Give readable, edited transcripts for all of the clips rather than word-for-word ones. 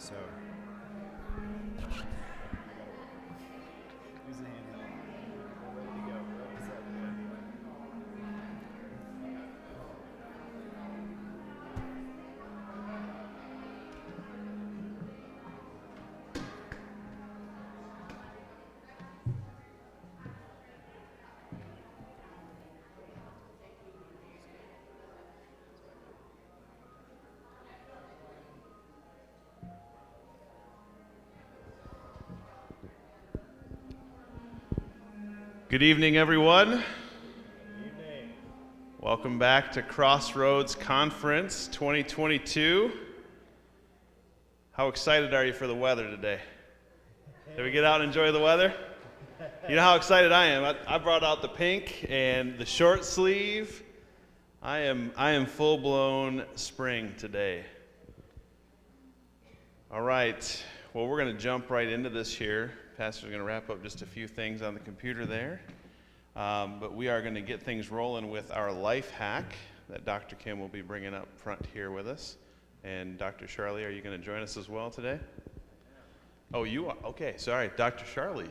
So use the handheld. We're ready to go. We're ready to set. Good evening, everyone. Good evening. Welcome back to Crossroads Conference 2022. How excited are you for the weather today? Did we get out and enjoy the weather? You know how excited I am. I brought out the pink and the short sleeve. I am full-blown spring today. All right. Well, we're going to jump right into this here. Pastor's going to wrap up just a few things on the computer there. But we are going to get things rolling with our life hack that Dr. Kim will be bringing up front here with us. And Dr. Charlie, are you going to join us as well today? Oh, you are? Okay, sorry. Dr. Charlie.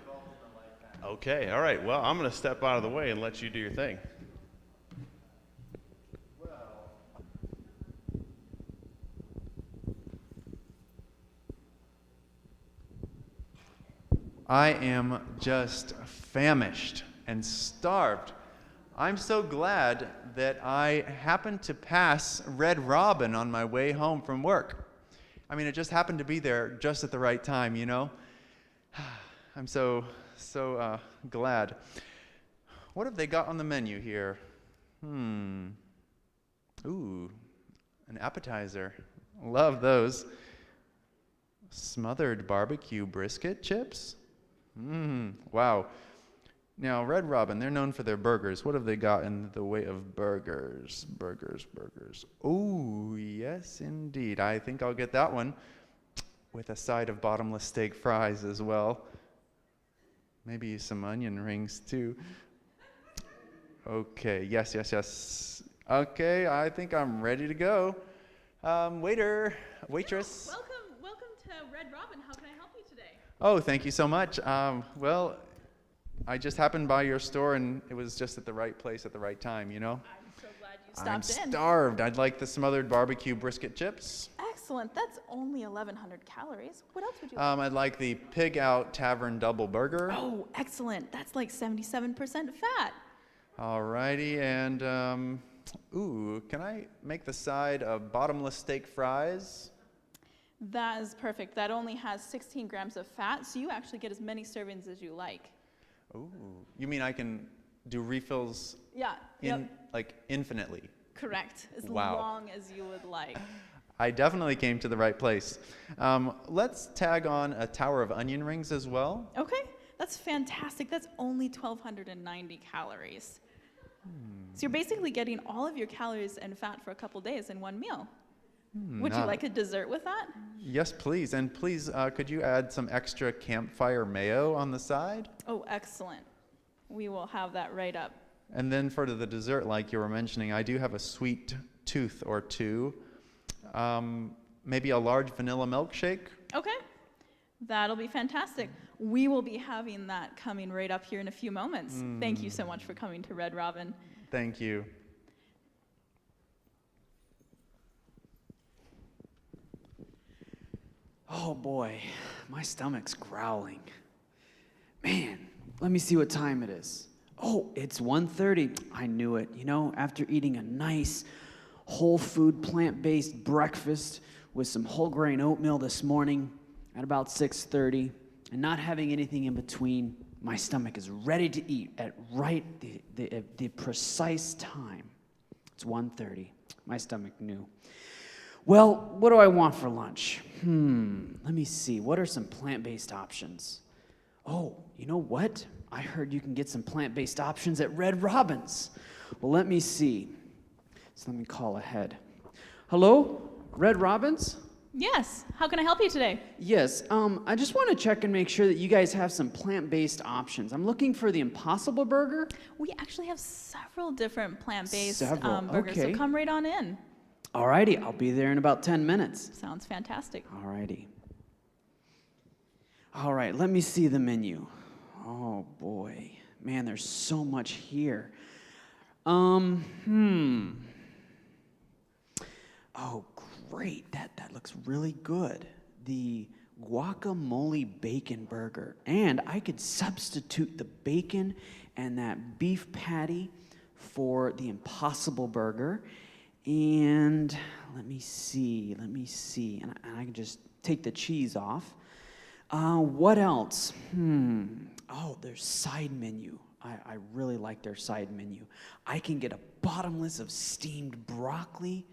Okay, all right. Well, I'm going to step out of the way and let you do your thing. I am just famished and starved. I'm so glad that I happened to pass Red Robin on my way home from work. I mean, it just happened to be there just at the right time, you know? I'm so glad. What have they got on the menu here? Ooh, an appetizer. Love those. Smothered barbecue brisket chips? Wow. Now, Red Robin, they're known for their burgers. What have they got in the way of burgers? Burgers. Oh, yes, indeed. I think I'll get that one with a side of bottomless steak fries as well. Maybe some onion rings, too. Okay, yes. Okay, I think I'm ready to go. Waiter, waitress. Welcome to Red Robin. How can I help you today? Oh, thank you so much. Well, I just happened by your store, and it was just at the right place at the right time, you know? I'm so glad you stopped in. I'm starved. I'd like the smothered barbecue brisket chips. Excellent. That's only 1,100 calories. What else would you like? I'd like the Pig Out Tavern Double Burger. Oh, excellent. That's like 77% fat. Alrighty, and, can I make the side of bottomless steak fries? That is perfect. That only has 16 grams of fat, so you actually get as many servings as you like. Ooh, you mean I can do refills Yeah. like infinitely? Correct. As Wow. long as you would like. I definitely came to the right place. Let's tag on a tower of onion rings as well. Okay. That's fantastic. That's only 1,290 calories. So you're basically getting all of your calories and fat for a couple days in one meal. Would you like a dessert with that? Yes, please. And please, could you add some extra campfire mayo on the side? Oh, excellent. We will have that right up. And then for the dessert, like you were mentioning, I do have a sweet tooth or two. Maybe a large vanilla milkshake? Okay. That'll be fantastic. We will be having that coming right up here in a few moments. Thank you so much for coming to Red Robin. Thank you. Oh boy, my stomach's growling. Man, let me see what time it is. Oh, it's 1:30. I knew it. You know, after eating a nice whole food plant-based breakfast with some whole grain oatmeal this morning at about 6:30 and not having anything in between, my stomach is ready to eat at the precise time. It's 1:30. My stomach knew. Well, what do I want for lunch? Let me see. What are some plant-based options? Oh, you know what? I heard you can get some plant-based options at Red Robin's. Well, let me see. So let me call ahead. Hello? Red Robin's? Yes. How can I help you today? Yes. I just want to check and make sure that you guys have some plant-based options. I'm looking for the Impossible Burger. We actually have several different plant-based Several, burgers, okay. so come right on in. Alrighty, I'll be there in about 10 minutes. Sounds fantastic. Alrighty. All right, let me see the menu. Oh boy, man, there's so much here. Oh, great, that looks really good. The guacamole bacon burger. And I could substitute the bacon and that beef patty for the Impossible Burger. And let me see. And I can just take the cheese off. What else? Oh, their side menu. I really like their side menu. I can get a bottomless of steamed broccoli.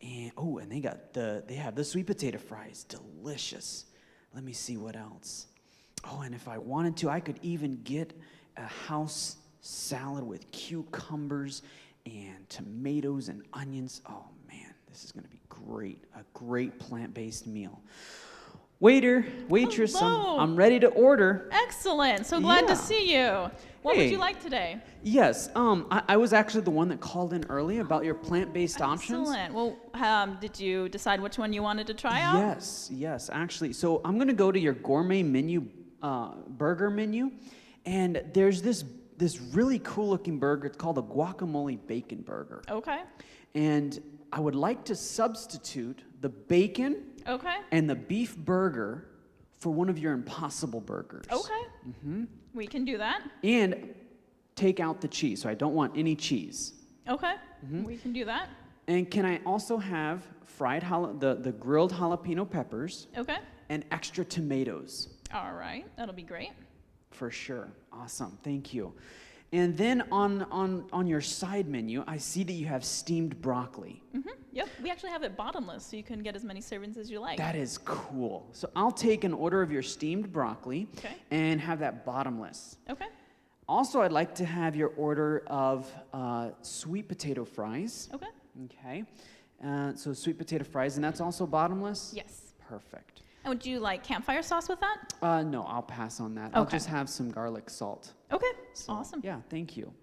And they have the sweet potato fries. Delicious. Let me see what else. Oh, and if I wanted to, I could even get a house salad with cucumbers and tomatoes and onions. Oh man, this is going to be great. A great plant-based meal. Waiter, waitress, Hello. I'm ready to order. Excellent. So glad Yeah. to see you. What Hey. would you like today? Yes, I was actually the one that called in early about your plant-based options. Excellent. Well, did you decide which one you wanted to try out? Yes, actually. So I'm going to go to your gourmet menu, burger menu, and there's this really cool-looking burger. It's called a guacamole bacon burger. Okay. And I would like to substitute the bacon Okay. and the beef burger for one of your Impossible Burgers. Okay. We can do that. And take out the cheese, so I don't want any cheese. Okay. We can do that. And can I also have fried the grilled jalapeno peppers Okay. and extra tomatoes? All right. That'll be great. For sure. Awesome. Thank you. And then on your side menu, I see that you have steamed broccoli. Yep. We actually have it bottomless, so you can get as many servings as you like. That is cool. So I'll take an order of your steamed broccoli Okay. and have that bottomless. Okay. Also, I'd like to have your order of sweet potato fries. Okay. Okay. So sweet potato fries, and that's also bottomless? Yes. Perfect. And would you like campfire sauce with that? No, I'll pass on that. I'll Okay. just have some garlic salt. Okay. So, Awesome. Yeah, thank you.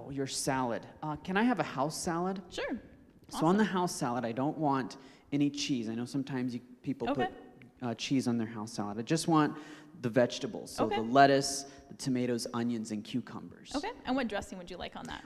Your salad. Can I have a house salad? Sure. So on the house salad, I don't want any cheese. I know sometimes people Okay. put cheese on their house salad. I just want the vegetables. So Okay. the lettuce, the tomatoes, onions, and cucumbers. Okay. And what dressing would you like on that?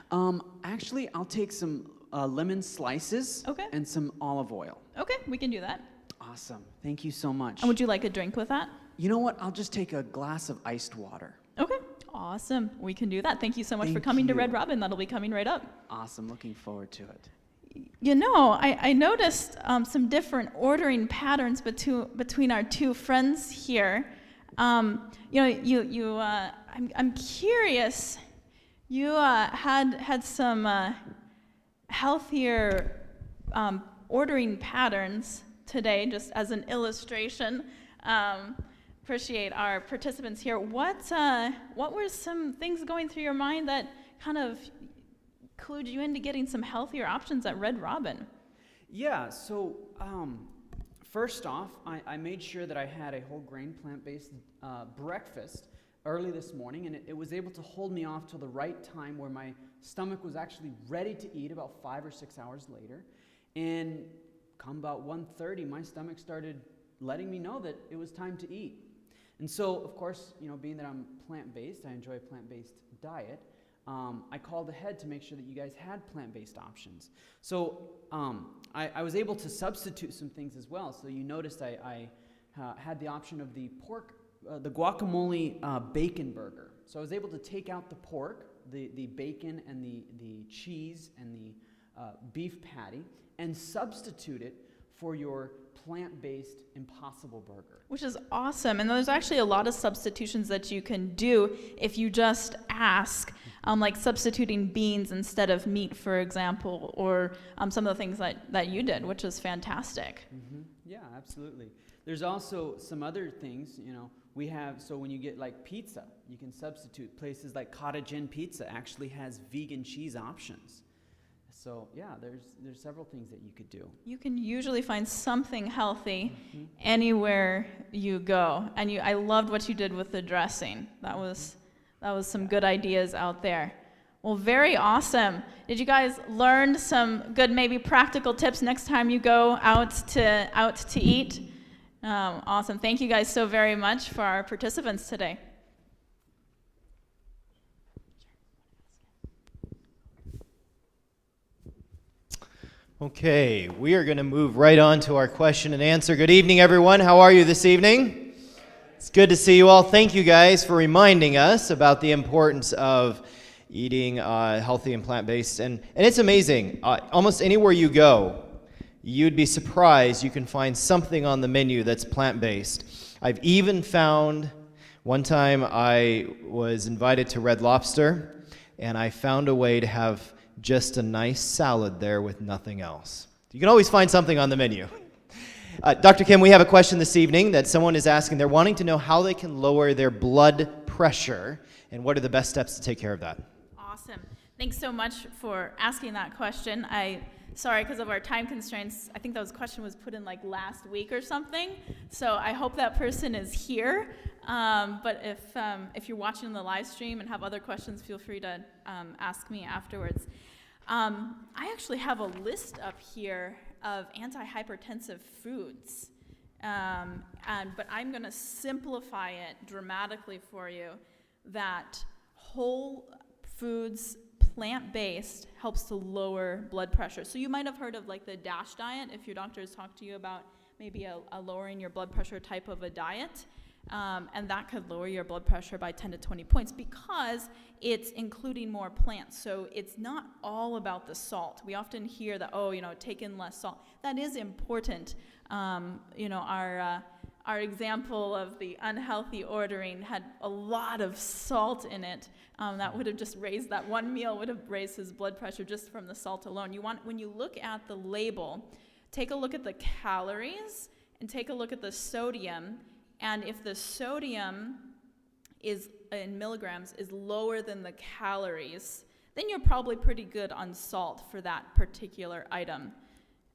Actually, I'll take some lemon slices Okay. and some olive oil. Okay. We can do that. Awesome. Thank you so much. And would you like a drink with that? You know what? I'll just take a glass of iced water. Okay. Awesome. We can do that. Thank you so much for Thank coming to you. Red Robin. That'll be coming right up. Awesome. Looking forward to it. You know, I noticed some different ordering patterns between our two friends here. I'm curious. You had some healthier ordering patterns today, just as an illustration. Appreciate our participants here. What were some things going through your mind that kind of clued you into getting some healthier options at Red Robin? Yeah, so first off, I made sure that I had a whole grain plant-based breakfast early this morning, and it was able to hold me off till the right time where my stomach was actually ready to eat about 5 or 6 hours later. And come about 1:30, my stomach started letting me know that it was time to eat. And so, of course, being that I'm plant-based, I enjoy a plant-based diet, I called ahead to make sure that you guys had plant-based options. So I was able to substitute some things as well. So you noticed I had the option of the guacamole bacon burger. So I was able to take out the pork, the bacon and the cheese and the beef patty, and substitute it for your plant-based Impossible Burger. Which is awesome. And there's actually a lot of substitutions that you can do if you just ask, like substituting beans instead of meat, for example, or some of the things that you did, which is fantastic. Mm-hmm. Yeah, absolutely. There's also some other things, we have, so when you get like pizza, you can substitute. Places like Cottage Inn Pizza actually has vegan cheese options. So yeah, there's several things that you could do. You can usually find something healthy anywhere you go. And I loved what you did with the dressing. That was some good ideas out there. Well, very awesome. Did you guys learn some good, maybe practical tips next time you go out to eat? Awesome. Thank you guys so very much for our participants today. Okay, we are going to move right on to our question and answer. Good evening, everyone. How are you this evening? It's good to see you all. Thank you guys for reminding us about the importance of eating healthy and plant-based. And it's amazing. Almost anywhere you go, you'd be surprised you can find something on the menu that's plant-based. I've even found, one time I was invited to Red Lobster, and I found a way to have just a nice salad there with nothing else. You can always find something on the menu. Dr. Kim, we have a question this evening that someone is asking. They're wanting to know how they can lower their blood pressure and what are the best steps to take care of that. Awesome. Thanks so much for asking that question. Sorry, because of our time constraints, I think that question was put in like last week or something. So I hope that person is here. But if you're watching the live stream and have other questions, feel free to ask me afterwards. I actually have a list up here of anti-hypertensive foods. But I'm going to simplify it dramatically for you that whole foods, plant-based, helps to lower blood pressure. So you might have heard of like the DASH diet if your doctor has talked to you about maybe a lowering your blood pressure type of a diet. And that could lower your blood pressure by 10 to 20 points because it's including more plants. So it's not all about the salt. We often hear that, take in less salt. That is important. Our example of the unhealthy ordering had a lot of salt in it. That would have just raised, that one meal would have raised his blood pressure just from the salt alone. When you look at the label, take a look at the calories and take a look at the sodium. And if the sodium is in milligrams is lower than the calories, then you're probably pretty good on salt for that particular item.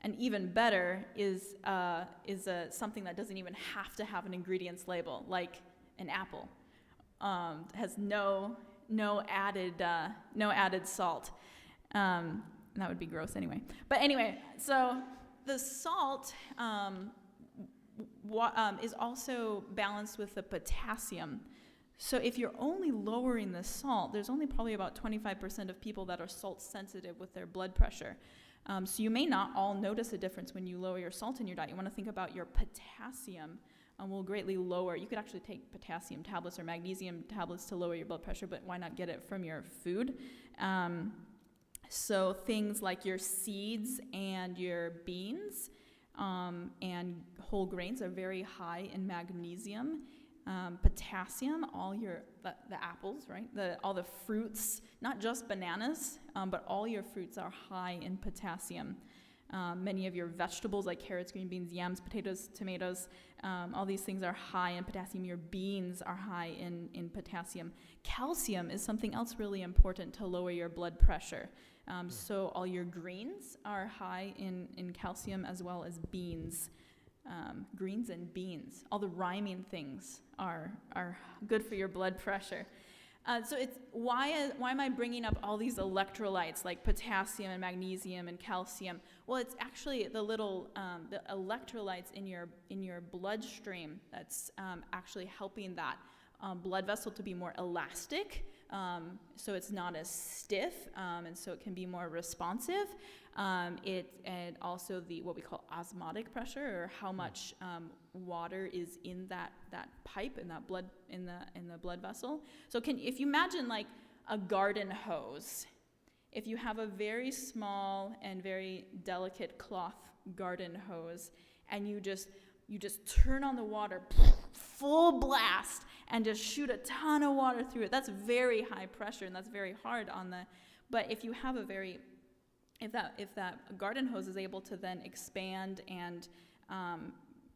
And even better is something that doesn't even have to have an ingredients label, like an apple. Has no added salt. And that would be gross anyway. But anyway, so the salt is also balanced with the potassium. So if you're only lowering the salt, there's only probably about 25% of people that are salt sensitive with their blood pressure. So you may not all notice a difference when you lower your salt in your diet. You want to think about your potassium will greatly lower. You could actually take potassium tablets or magnesium tablets to lower your blood pressure, but why not get it from your food? So things like your seeds and your beans and whole grains are very high in magnesium. Potassium, the apples, right? All the fruits, not just bananas, but all your fruits are high in potassium. Many of your vegetables like carrots, green beans, yams, potatoes, tomatoes, all these things are high in potassium. Your beans are high in potassium. Calcium is something else really important to lower your blood pressure. So all your greens are high in calcium as well as beans. Greens and beans. All the rhyming things are good for your blood pressure. So it's why am I bringing up all these electrolytes like potassium and magnesium and calcium? Well, it's actually the little the electrolytes in your bloodstream that's actually helping that blood vessel to be more elastic, so it's not as stiff, and so it can be more responsive. And also what we call osmotic pressure, or how much water is in that pipe in that blood in the blood vessel. So if you imagine like a garden hose, if you have a very small and very delicate cloth garden hose, and you just turn on the water full blast and just shoot a ton of water through it, that's very high pressure and that's very hard on the. But if you have if that garden hose is able to then expand and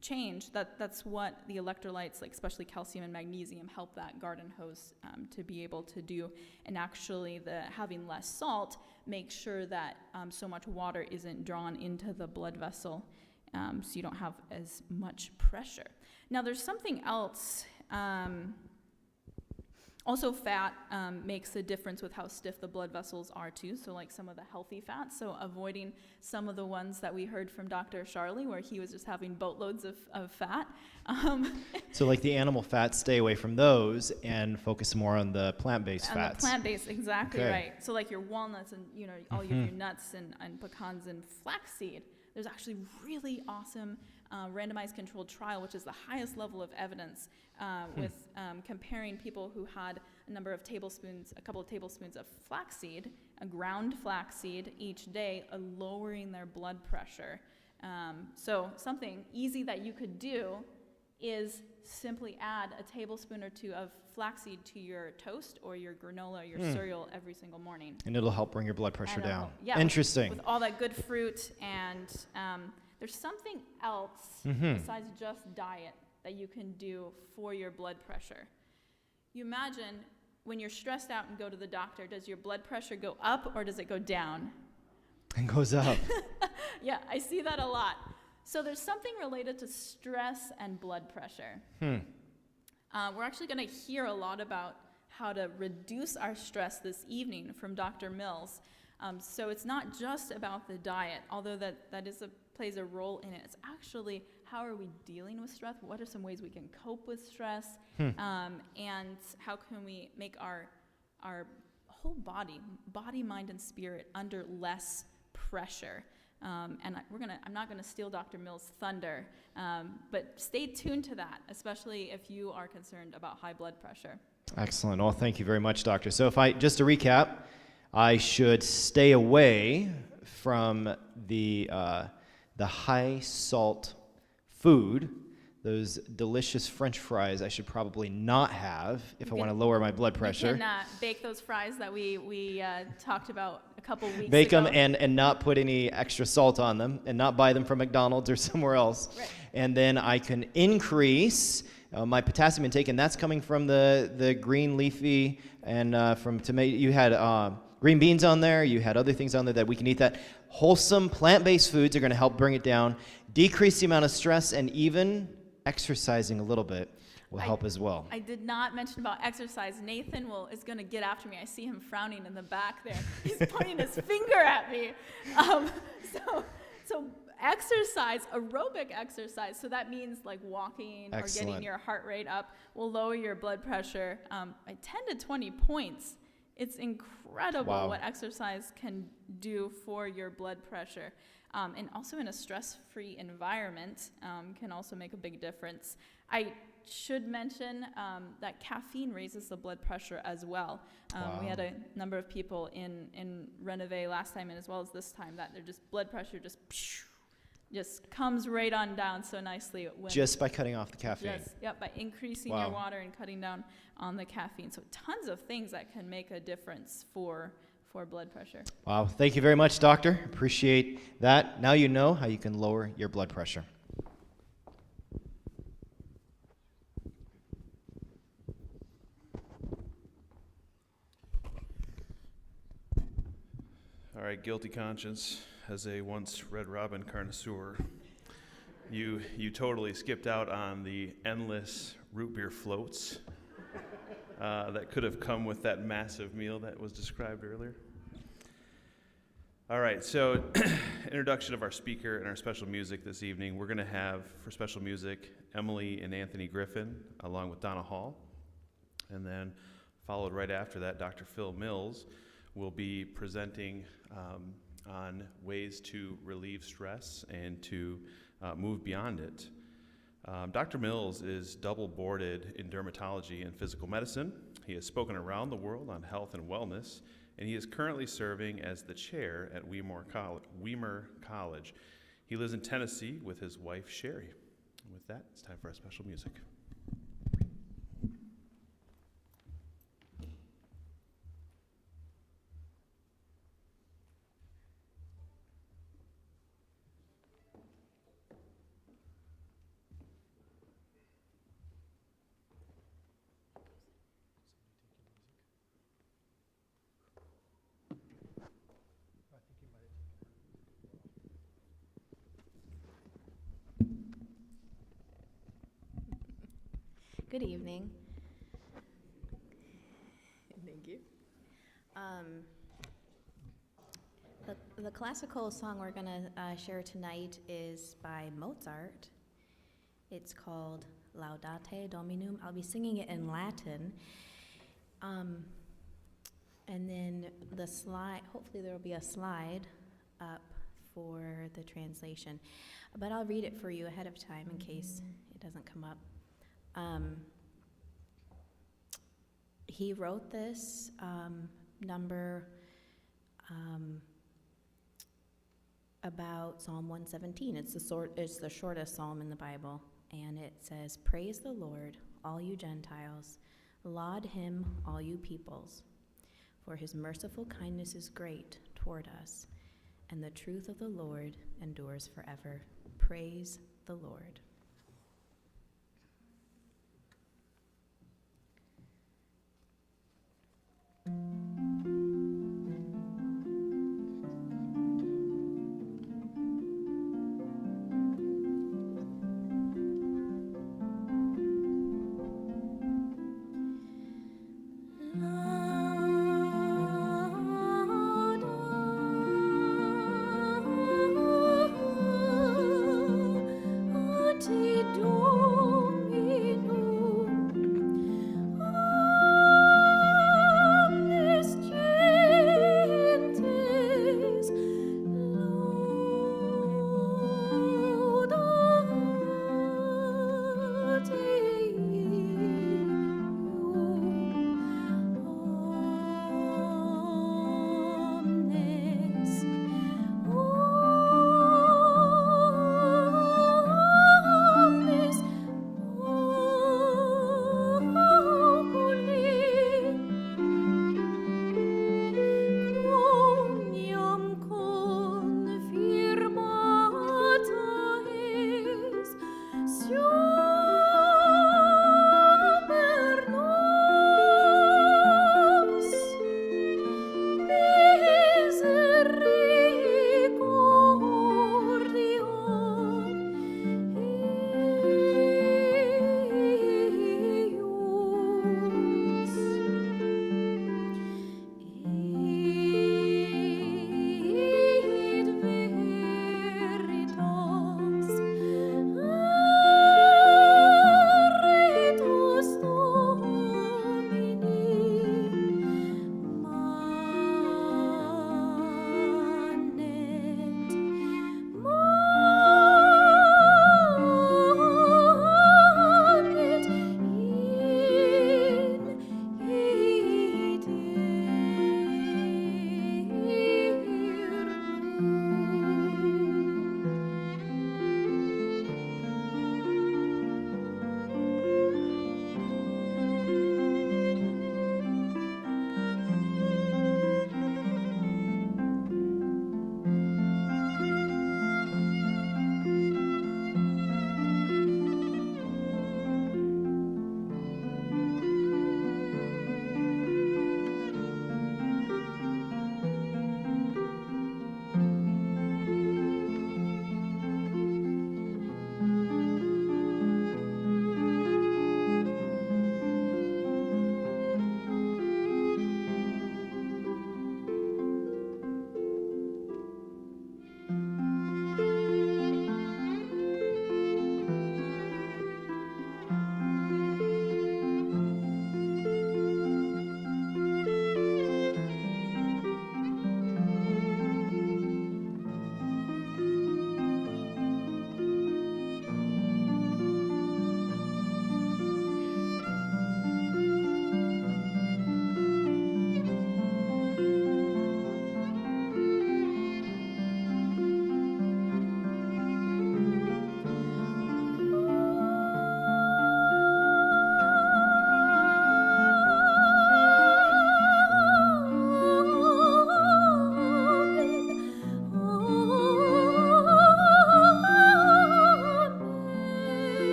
change, that's what the electrolytes, like especially calcium and magnesium, help that garden hose to be able to do. And actually, having less salt makes sure that so much water isn't drawn into the blood vessel, so you don't have as much pressure. Now, there's something else. Also, fat makes a difference with how stiff the blood vessels are too, so like some of the healthy fats, so avoiding some of the ones that we heard from Dr. Charlie, where he was just having boatloads of fat. So like the animal fats, stay away from those and focus more on the plant-based fats. The plant-based, exactly Okay. right. So like your walnuts and all your nuts and pecans and flaxseed. There's actually really awesome randomized controlled trial, which is the highest level of evidence with comparing people who had a couple of tablespoons of flaxseed, a ground flaxseed each day, lowering their blood pressure. So something easy that you could do is simply add a tablespoon or two of flaxseed to your toast or your granola or your cereal every single morning. And it'll help bring your blood pressure And down. yeah, Interesting. With all that good fruit, and there's something else besides just diet that you can do for your blood pressure. You imagine when you're stressed out and go to the doctor, does your blood pressure go up or does it go down? It goes up. Yeah, I see that a lot. So there's something related to stress and blood pressure. We're actually going to hear a lot about how to reduce our stress this evening from Dr. Mills. So it's not just about the diet, although that plays a role in it. It's actually how are we dealing with stress? What are some ways we can cope with stress? And how can we make our whole body, mind, and spirit under less pressure? And I'm not gonna steal Dr. Mills' thunder, but stay tuned to that, especially if you are concerned about high blood pressure. Excellent. Well, thank you very much, Doctor. So just to recap, I should stay away from the high salt food. Those delicious French fries I should probably not have if I want to lower my blood pressure. You can bake those fries that we talked about a couple weeks Bake ago. them and not put any extra salt on them and not buy them from McDonald's or somewhere else. Right. And then I can increase my potassium intake, and that's coming from the green leafy and from tomato. You had green beans on there. You had other things on there that we can eat. That wholesome plant-based foods are going to help bring it down, decrease the amount of stress, and even exercising a little bit will help as well. I did not mention about exercise. Nathan is going to get after me. I see him frowning in the back there. He's pointing his finger at me. So exercise, aerobic exercise, so that means like walking or getting your heart rate up, will lower your blood pressure by 10 to 20 points. It's incredible what exercise can do for your blood pressure. And also in a stress-free environment can also make a big difference. I should mention that caffeine raises the blood pressure as well. We had a number of people in Renove last time and as well as this time that their blood pressure just comes right on down so nicely. Just by cutting off the caffeine. By increasing your water and cutting down on the caffeine. So tons of things that can make a difference for blood pressure. Wow, thank you very much, Doctor. Appreciate that. Now you know how you can lower your blood pressure. All right, guilty conscience. As a once Red Robin connoisseur, you totally skipped out on the endless root beer floats that could have come with that massive meal that was described earlier. All right, so introduction of our speaker and our special music this evening. We're going to have, for special music, Emily and Anthony Griffin, along with Donna Hall. And then followed right after that, Dr. Phil Mills will be presenting on ways to relieve stress and to move beyond it. Dr. Mills is double boarded in dermatology and physical medicine. He has spoken around the world on health and wellness, and he is currently serving as the chair at Weimar College. He lives in Tennessee with his wife, Sherry. And with that, it's time for our special music. Good evening. The classical song we're going to share tonight is by Mozart. It's called Laudate Dominum. I'll be singing it in Latin. And then the slide, hopefully there will be a slide up for the translation. But I'll read it for you ahead of time in case it doesn't come up. He wrote this number about Psalm 117. It's the shortest psalm in the Bible, and it says, "Praise the Lord, all you Gentiles. Laud him, all you peoples. For his merciful kindness is great toward us, and the truth of the Lord endures forever. Praise the Lord." To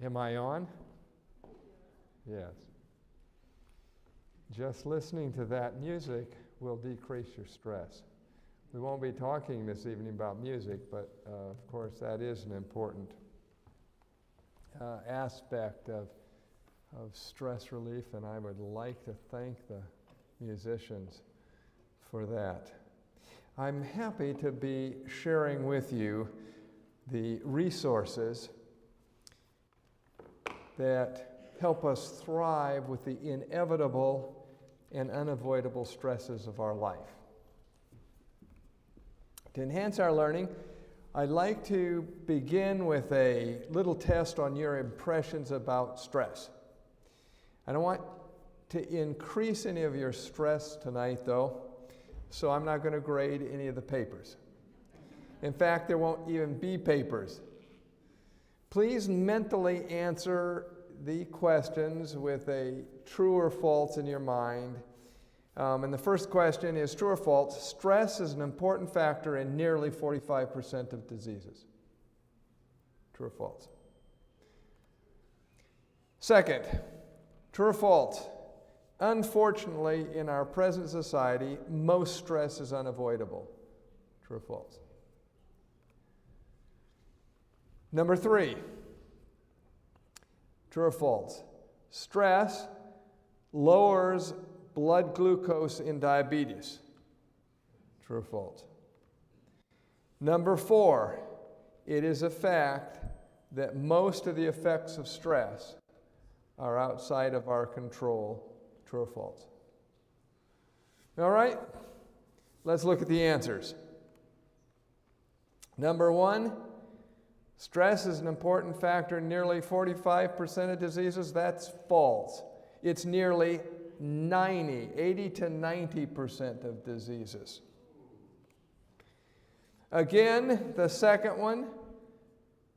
Am I on? Yes. Just listening to that music will decrease your stress. We won't be talking this evening about music, but of course that is an important aspect of stress relief, and I would like to thank the musicians for that. I'm happy to be sharing with you the resources that help us thrive with the inevitable and unavoidable stresses of our life. To enhance our learning, I'd like to begin with a little test on your impressions about stress. I don't want to increase any of your stress tonight, though, so I'm not going to grade any of the papers. In fact, there won't even be papers. Please mentally answer the questions with a true or false in your mind. And the first question is true or false. Stress is an important factor in nearly 45% of diseases. True or false? Second, true or false? Unfortunately, in our present society, most stress is unavoidable. True or false? Number 3, true or false? Stress lowers blood glucose in diabetes. True or false? Number 4, it is a fact that most of the effects of stress are outside of our control. True or false? All right, let's look at the answers. Number 1, stress is an important factor in nearly 45% of diseases. That's false. It's nearly 80 to 90% of diseases. Again, the second one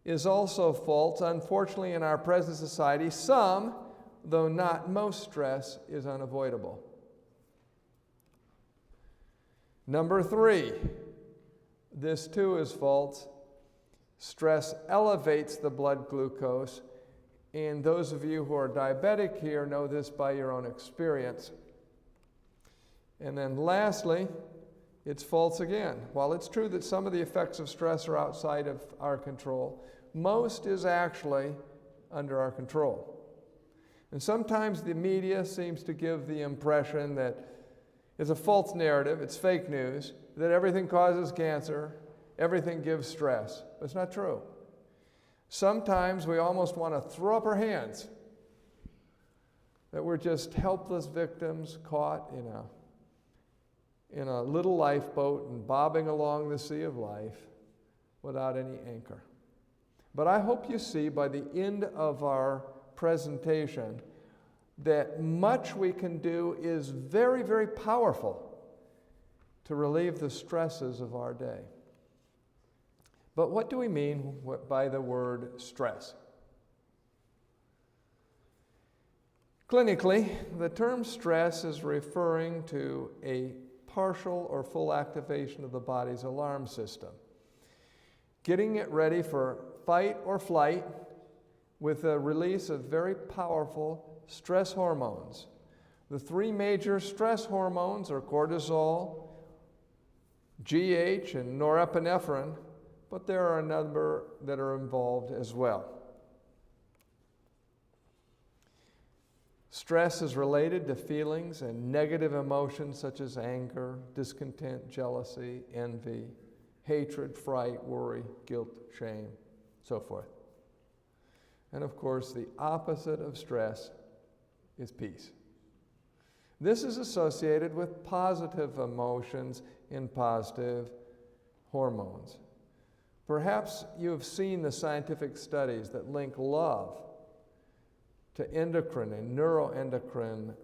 is also false. Unfortunately, in our present society, some, though not most, stress is unavoidable. Number 3, this too is false. Stress elevates the blood glucose, and those of you who are diabetic here know this by your own experience. And then lastly, it's false again. While it's true that some of the effects of stress are outside of our control, most is actually under our control. And sometimes the media seems to give the impression that it's a false narrative, it's fake news, that everything causes cancer, everything gives stress. But it's not true. Sometimes we almost want to throw up our hands that we're just helpless victims caught in a little lifeboat and bobbing along the sea of life without any anchor. But I hope you see by the end of our presentation that much we can do is very, very powerful to relieve the stresses of our day. But what do we mean by the word stress? Clinically, the term stress is referring to a partial or full activation of the body's alarm system, getting it ready for fight or flight with a release of very powerful stress hormones. The 3 major stress hormones are cortisol, GH, and norepinephrine, but there are a number that are involved as well. Stress is related to feelings and negative emotions such as anger, discontent, jealousy, envy, hatred, fright, worry, guilt, shame, so forth. And of course, the opposite of stress is peace. This is associated with positive emotions and positive hormones. Perhaps you have seen the scientific studies that link love to endocrine and neuroendocrine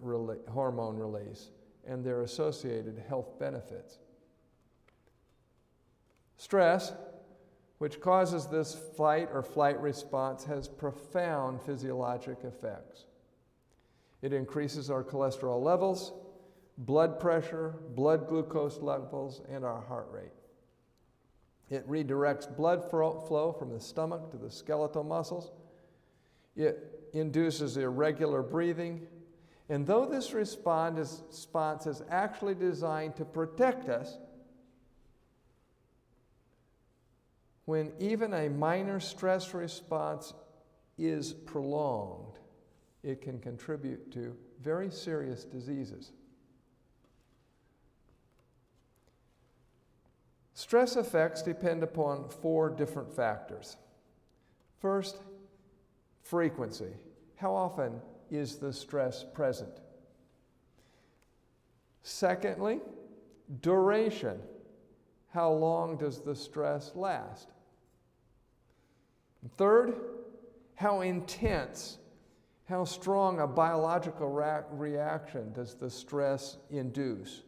hormone release and their associated health benefits. Stress, which causes this fight or flight response, has profound physiologic effects. It increases our cholesterol levels, blood pressure, blood glucose levels, and our heart rate. It redirects blood flow from the stomach to the skeletal muscles. It induces irregular breathing. And though this response is actually designed to protect us, when even a minor stress response is prolonged, it can contribute to very serious diseases. Stress effects depend upon 4 different factors. First, frequency. How often is the stress present? Secondly, duration. How long does the stress last? Third, how intense, how strong a biological reaction does the stress induce?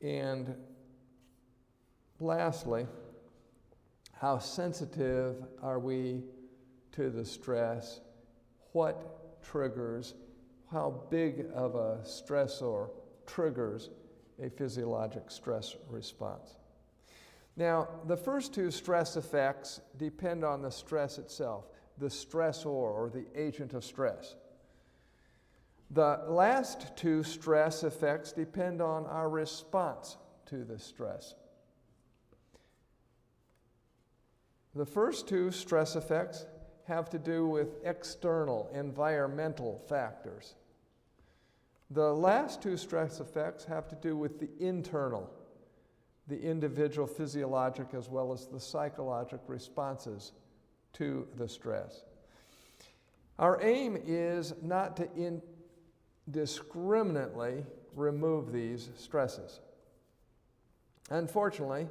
And lastly, how sensitive are we to the stress? What triggers, how big of a stressor triggers a physiologic stress response? Now, the first 2 stress effects depend on the stress itself, the stressor or the agent of stress. The last 2 stress effects depend on our response to the stress. The first 2 stress effects have to do with external, environmental factors. The last 2 stress effects have to do with the internal, the individual physiologic as well as the psychologic responses to the stress. Our aim is not to indiscriminately remove these stresses. Unfortunately,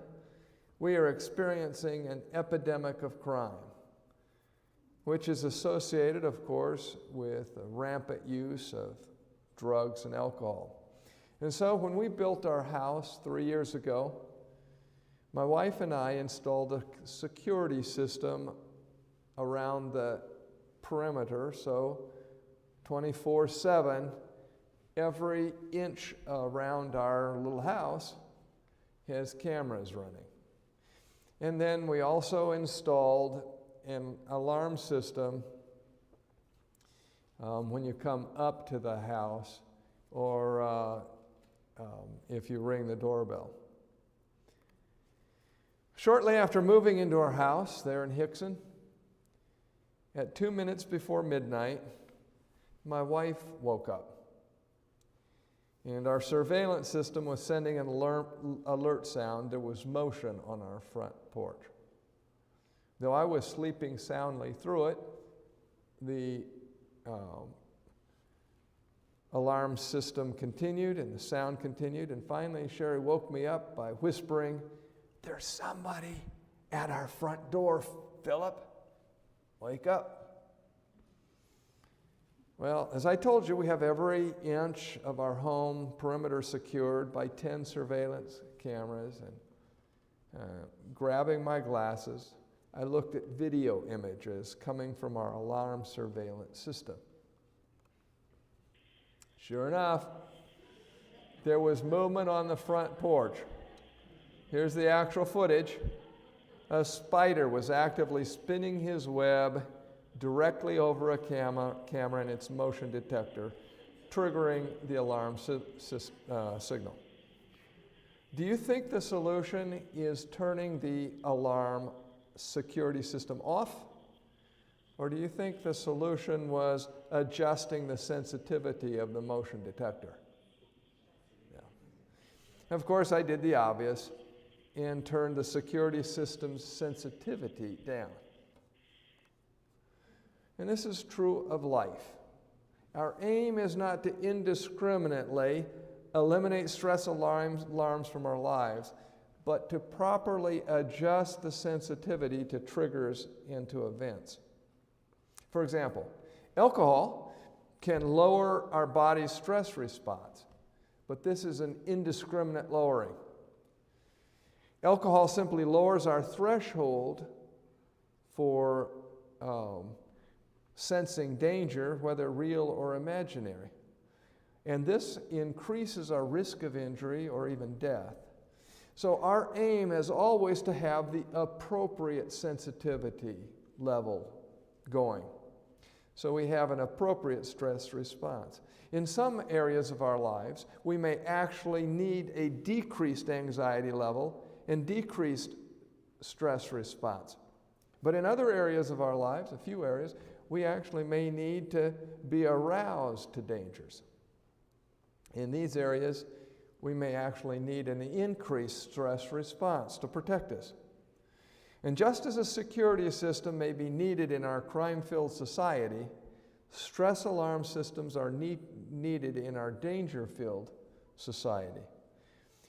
we are experiencing an epidemic of crime, which is associated, of course, with the rampant use of drugs and alcohol. And so when we built our house 3 years ago, my wife and I installed a security system around the perimeter, so 24/7, every inch around our little house has cameras running. And then we also installed an alarm system when you come up to the house or if you ring the doorbell. Shortly after moving into our house there in Hickson, at 2 minutes before midnight, my wife woke up. And our surveillance system was sending an alert sound. There was motion on our front porch. Though I was sleeping soundly through it, the alarm system continued and the sound continued. And finally, Sherry woke me up by whispering, "There's somebody at our front door, Philip. Wake up." Well, as I told you, we have every inch of our home perimeter secured by 10 surveillance cameras. And grabbing my glasses, I looked at video images coming from our alarm surveillance system. Sure enough, there was movement on the front porch. Here's the actual footage. A spider was actively spinning his web directly over a camera and its motion detector, triggering the alarm signal. Do you think the solution is turning the alarm security system off? Or do you think the solution was adjusting the sensitivity of the motion detector? Yeah. Of course, I did the obvious and turned the security system's sensitivity down. And this is true of life. Our aim is not to indiscriminately eliminate stress alarms from our lives, but to properly adjust the sensitivity to triggers and to events. For example, alcohol can lower our body's stress response, but this is an indiscriminate lowering. Alcohol simply lowers our threshold for sensing danger, whether real or imaginary. And this increases our risk of injury or even death. So our aim is always to have the appropriate sensitivity level going. so we have an appropriate stress response. In some areas of our lives, we may actually need a decreased anxiety level and decreased stress response. But in other areas of our lives, a few areas, we actually may need to be aroused to dangers. In these areas, we may actually need an increased stress response to protect us. And just as a security system may be needed in our crime-filled society, stress alarm systems are needed in our danger-filled society.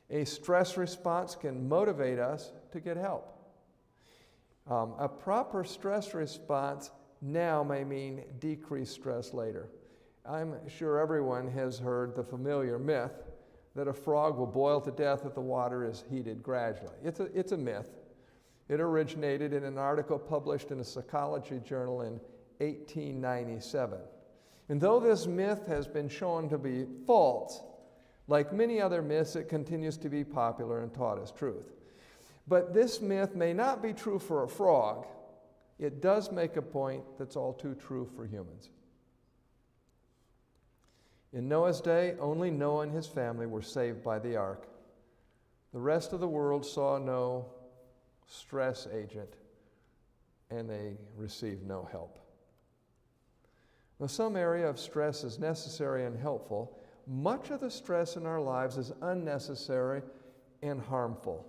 A stress response can motivate us to get help. A proper stress response now may mean decreased stress later. I'm sure everyone has heard the familiar myth that a frog will boil to death if the water is heated gradually. It's a myth. It originated in an article published in a psychology journal in 1897. And though this myth has been shown to be false, like many other myths, it continues to be popular and taught as truth. But this myth may not be true for a frog. It does make a point that's all too true for humans. In Noah's day, only Noah and his family were saved by the ark. The rest of the world saw no stress agent, and they received no help. Though some area of stress is necessary and helpful, much of the stress in our lives is unnecessary and harmful.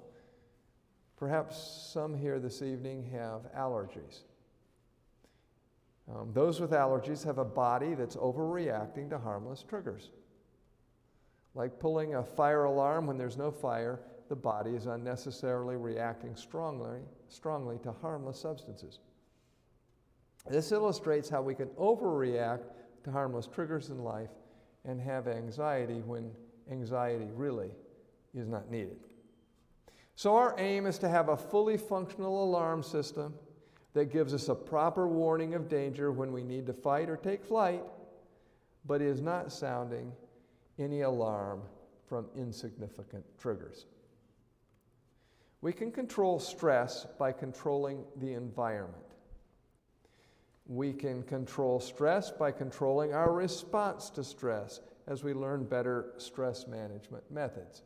Perhaps some here this evening have allergies. Those with allergies have a body that's overreacting to harmless triggers. Like pulling a fire alarm when there's no fire, the body is unnecessarily reacting strongly to harmless substances. This illustrates how we can overreact to harmless triggers in life and have anxiety when anxiety really is not needed. So our aim is to have a fully functional alarm system that gives us a proper warning of danger when we need to fight or take flight, but is not sounding any alarm from insignificant triggers. We can control stress by controlling the environment. We can control stress by controlling our response to stress as we learn better stress management methods.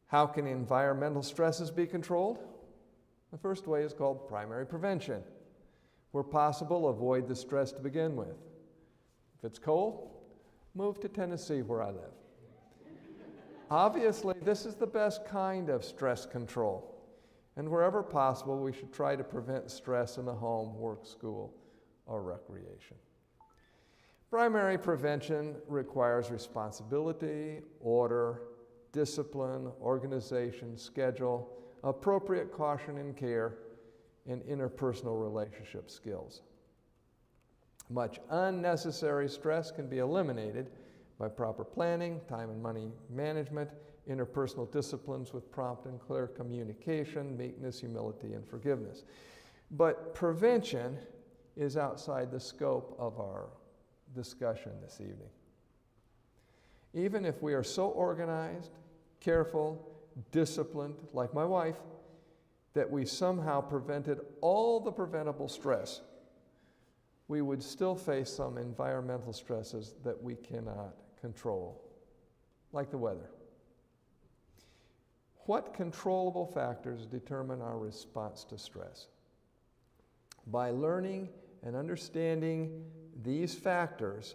How can environmental stresses be controlled? The first way is called primary prevention. Where possible, avoid the stress to begin with. If it's cold, move to Tennessee where I live. Obviously, this is the best kind of stress control. And wherever possible, we should try to prevent stress in the home, work, school, or recreation. Primary prevention requires responsibility, order, discipline, organization, schedule, appropriate caution and care, and interpersonal relationship skills. Much unnecessary stress can be eliminated by proper planning, time and money management, interpersonal disciplines with prompt and clear communication, meekness, humility, and forgiveness. But prevention is outside the scope of our discussion this evening. Even if we are so organized, careful, disciplined, like my wife, that we somehow prevented all the preventable stress, we would still face some environmental stresses that we cannot control, like the weather. What controllable factors determine our response to stress? By learning and understanding these factors,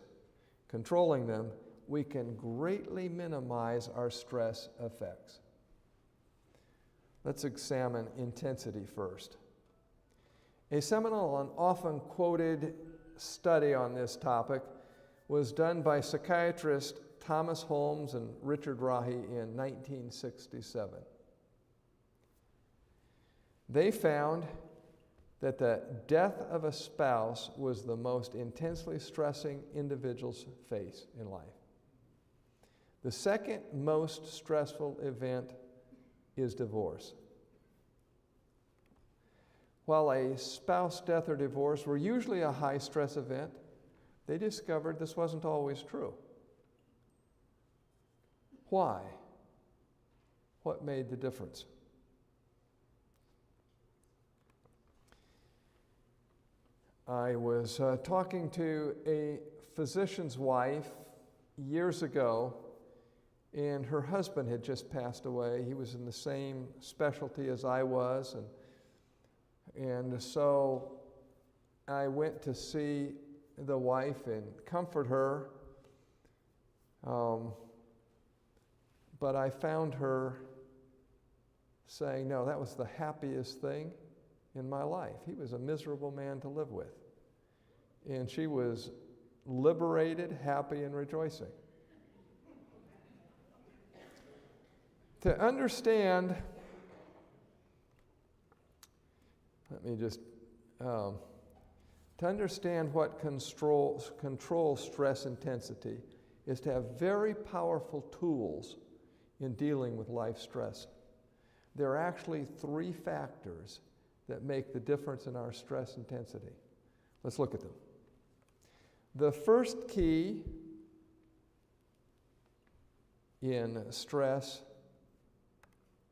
controlling them, we can greatly minimize our stress effects. Let's examine intensity first. A seminal and often quoted study on this topic was done by psychiatrists Thomas Holmes and Richard Rahe in 1967. They found that the death of a spouse was the most intensely stressing individuals face in life. The second most stressful event is divorce. While a spouse death or divorce were usually a high stress event, they discovered this wasn't always true. Why? What made the difference? I was talking to a physician's wife years ago, and her husband had just passed away. He was in the same specialty as I was, and so I went to see the wife and comfort her, but I found her saying, no, that was the happiest thing in my life. He was a miserable man to live with. And she was liberated, happy, and rejoicing. To understand, to understand what controls stress intensity is to have very powerful tools in dealing with life stress. There are actually 3 factors that make the difference in our stress intensity. Let's look at them. The first key in stress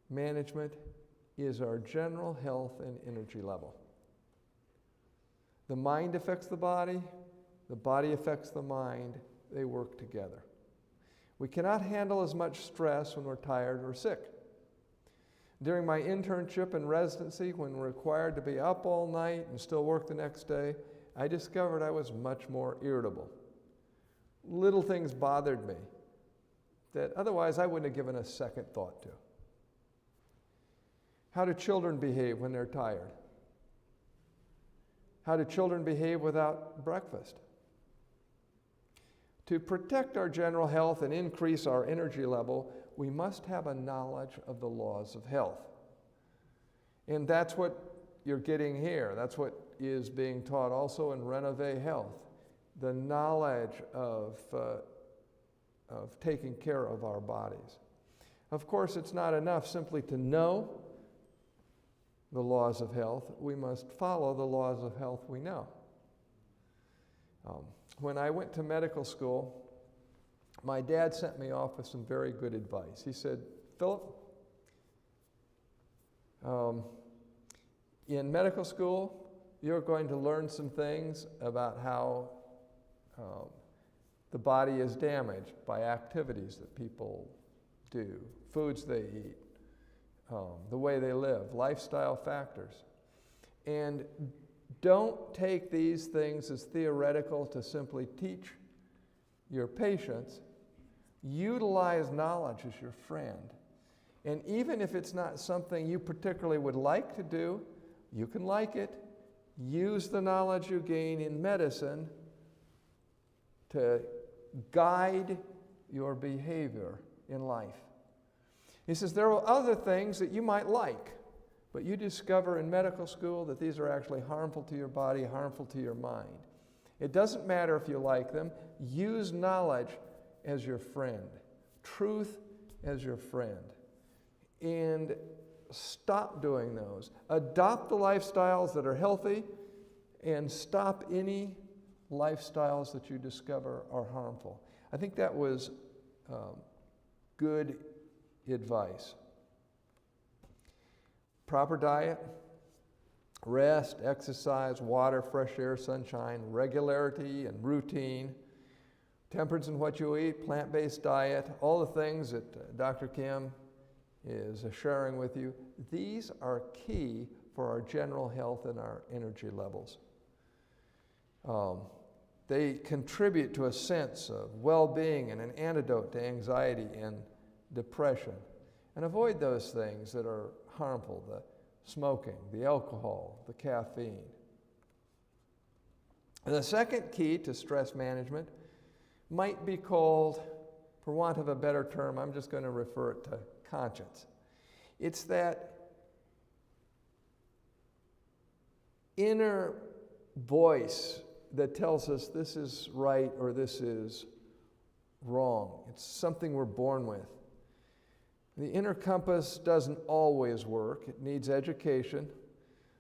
management is our general health and energy level. The mind affects the body affects the mind, they work together. We cannot handle as much stress when we're tired or sick. During my internship and residency, when required to be up all night and still work the next day, I discovered I was much more irritable. Little things bothered me that otherwise I wouldn't have given a second thought to. How do children behave when they're tired? How do children behave without breakfast? To protect our general health and increase our energy level, we must have a knowledge of the laws of health. And that's what you're getting here. That's what is being taught also in Renovate Health. The knowledge of taking care of our bodies. Of course, it's not enough simply to know the laws of health. We must follow the laws of health we know. When I went to medical school, my dad sent me off with some very good advice. He said, Philip, in medical school, you're going to learn some things about how the body is damaged by activities that people do, foods they eat, the way they live, lifestyle factors. And don't take these things as theoretical to simply teach your patients. Utilize knowledge as your friend. And even if it's not something you particularly would like to do, you can like it. Use the knowledge you gain in medicine to guide your behavior in life. He says there are other things that you might like, but you discover in medical school that these are actually harmful to your body, harmful to your mind. It doesn't matter if you like them. Use knowledge as your friend, truth as your friend, and stop doing those. Adopt the lifestyles that are healthy and stop any lifestyles that you discover are harmful. I think that was good advice. Proper diet, rest, exercise, water, fresh air, sunshine, regularity and routine, temperance in what you eat, plant-based diet, all the things that Dr. Kim is sharing with you, these are key for our general health and our energy levels. They contribute to a sense of well-being and an antidote to anxiety and depression. And avoid those things that are harmful, the smoking, the alcohol, the caffeine. And the second key to stress management might be called, for want of a better term, I'm just going to refer it to conscience. It's that inner voice that tells us this is right or this is wrong. It's something we're born with. The inner compass doesn't always work. It needs education.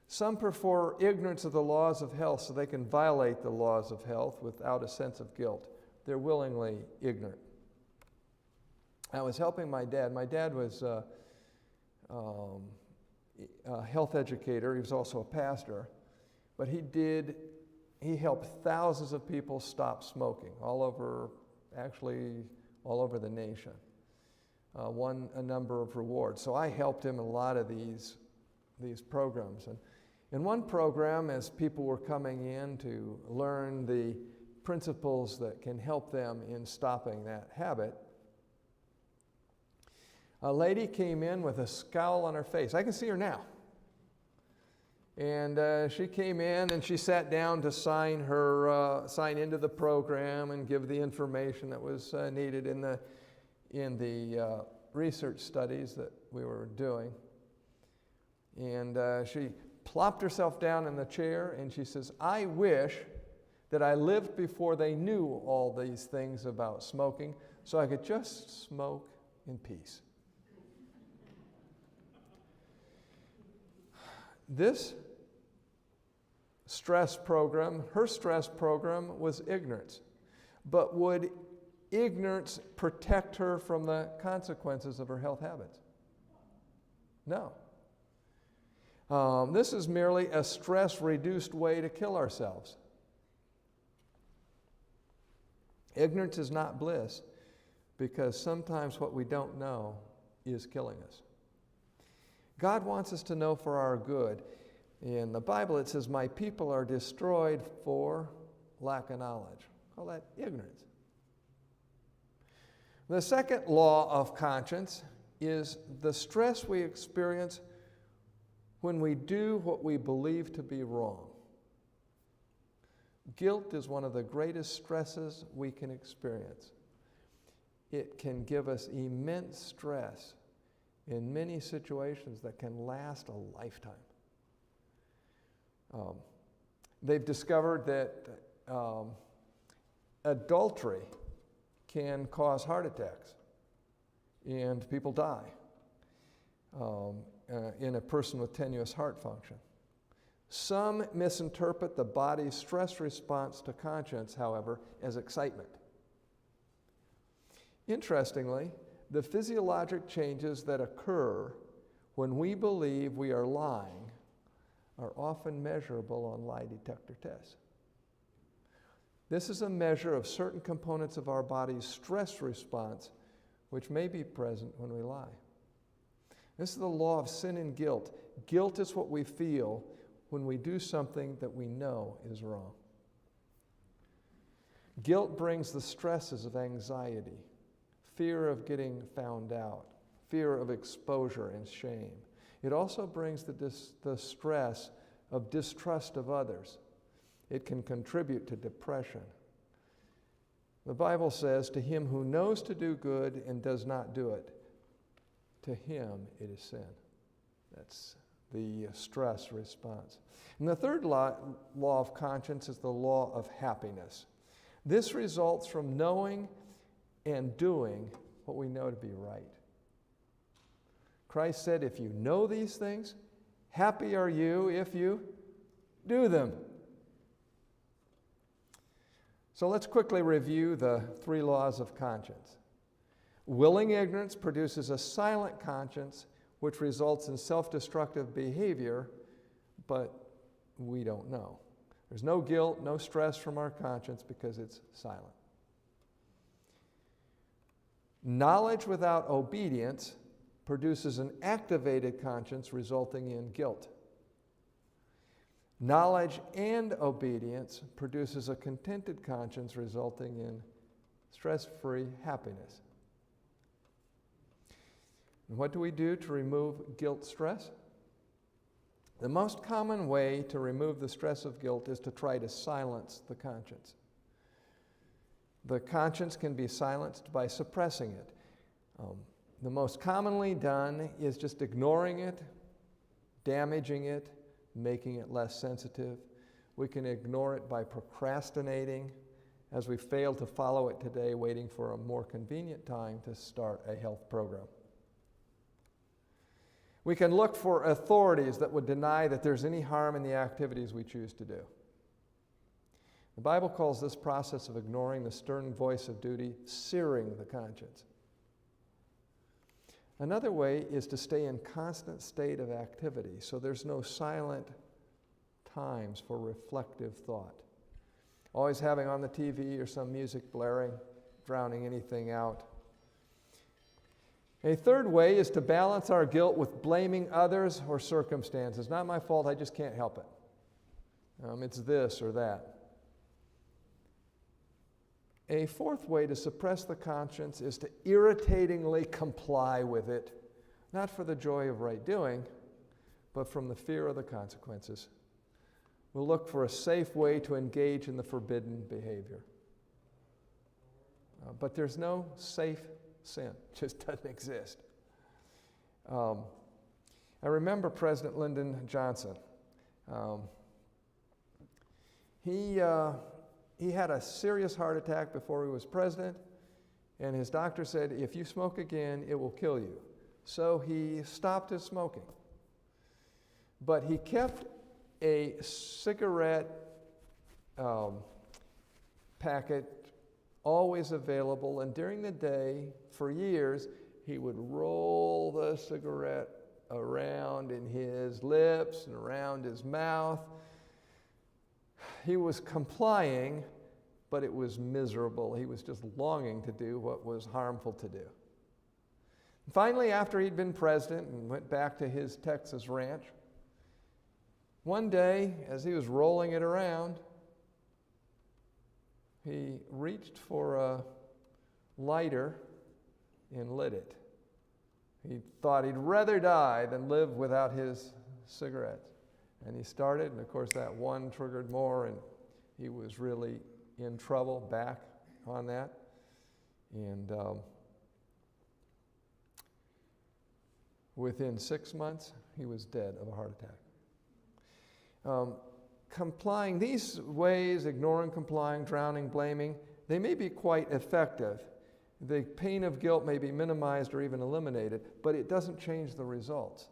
Some prefer ignorance of the laws of health so they can violate the laws of health without a sense of guilt. They're willingly ignorant. I was helping my dad. My dad was a health educator. He was also a pastor. But he did he helped thousands of people stop smoking all over the nation. Won a number of rewards. So I helped him in a lot of these programs. And in one program, as people were coming in to learn the principles that can help them in stopping that habit, a lady came in with a scowl on her face. I can see her now. And she came in and she sat down to sign into the program and give the information that was needed in the research studies that we were doing. And she plopped herself down in the chair and she says, "I wish that I lived before they knew all these things about smoking so I could just smoke in peace." This stress program, her stress program, was ignorance. But would ignorance protect her from the consequences of her health habits? No. This is merely a stress-reduced way to kill ourselves. Ignorance is not bliss, because sometimes what we don't know is killing us. God wants us to know for our good. In the Bible it says, "My people are destroyed for lack of knowledge." Call that ignorance. The second law of conscience is the stress we experience when we do what we believe to be wrong. Guilt is one of the greatest stresses we can experience. It can give us immense stress in many situations that can last a lifetime. They've discovered that adultery can cause heart attacks, and people die in a person with tenuous heart function. Some misinterpret the body's stress response to conscience, however, as excitement. Interestingly, the physiologic changes that occur when we believe we are lying are often measurable on lie detector tests. This is a measure of certain components of our body's stress response which may be present when we lie. This is the law of sin and guilt. Guilt is what we feel when we do something that we know is wrong. Guilt brings the stresses of anxiety, fear of getting found out, fear of exposure and shame. It also brings the stress of distrust of others. It can contribute to depression. The Bible says, "To him who knows to do good and does not do it, to him it is sin." That's the stress response. And the third law of conscience is the law of happiness. This results from knowing and doing what we know to be right. Christ said, "If you know these things, happy are you if you do them." So let's quickly review the three laws of conscience. Willing ignorance produces a silent conscience, which results in self-destructive behavior, but we don't know. There's no guilt, no stress from our conscience because it's silent. Knowledge without obedience produces an activated conscience resulting in guilt. Knowledge and obedience produces a contented conscience resulting in stress-free happiness. And what do we do to remove guilt stress? The most common way to remove the stress of guilt is to try to silence the conscience. The conscience can be silenced by suppressing it. The most commonly done is just ignoring it, damaging it, making it less sensitive. We can ignore it by procrastinating, as we fail to follow it today, waiting for a more convenient time to start a health program. We can look for authorities that would deny that there's any harm in the activities we choose to do. The Bible calls this process of ignoring the stern voice of duty searing the conscience. Another way is to stay in constant state of activity, so there's no silent times for reflective thought. always having on the TV or some music blaring, drowning anything out. A third way is to balance our guilt with blaming others or circumstances. Not my fault, I just can't help it. It's this or that. A fourth way to suppress the conscience is to irritatingly comply with it, not for the joy of right doing, but from the fear of the consequences. We'll look for a safe way to engage in the forbidden behavior. But there's no safe sin. It just doesn't exist. I remember President Lyndon Johnson. He had a serious heart attack before he was president, and his doctor said, if you smoke again, it will kill you. So he stopped his smoking. But he kept a cigarette packet always available, and during the day, for years, he would roll the cigarette around in his lips and around his mouth. He was complying, but it was miserable. He was just longing to do what was harmful to do. Finally, after he'd been president and went back to his Texas ranch, one day, as he was rolling it around, he reached for a lighter and lit it. He thought he'd rather die than live without his cigarettes. And he started, and of course that one triggered more, and he was really in trouble back on that. And within 6 months, he was dead of a heart attack. Complying, these ways, ignoring, complying, drowning, blaming, they may be quite effective. The pain of guilt may be minimized or even eliminated, but it doesn't change the results.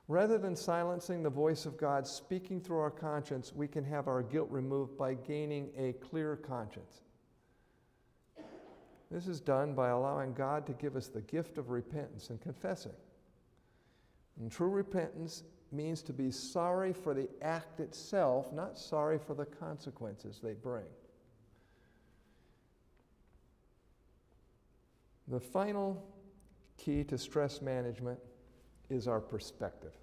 Rather than silencing the voice of God speaking through our conscience, we can have our guilt removed by gaining a clear conscience. This is done by allowing God to give us the gift of repentance and confessing. And true repentance means to be sorry for the act itself, not sorry for the consequences they bring. The final key to stress management is our perspective.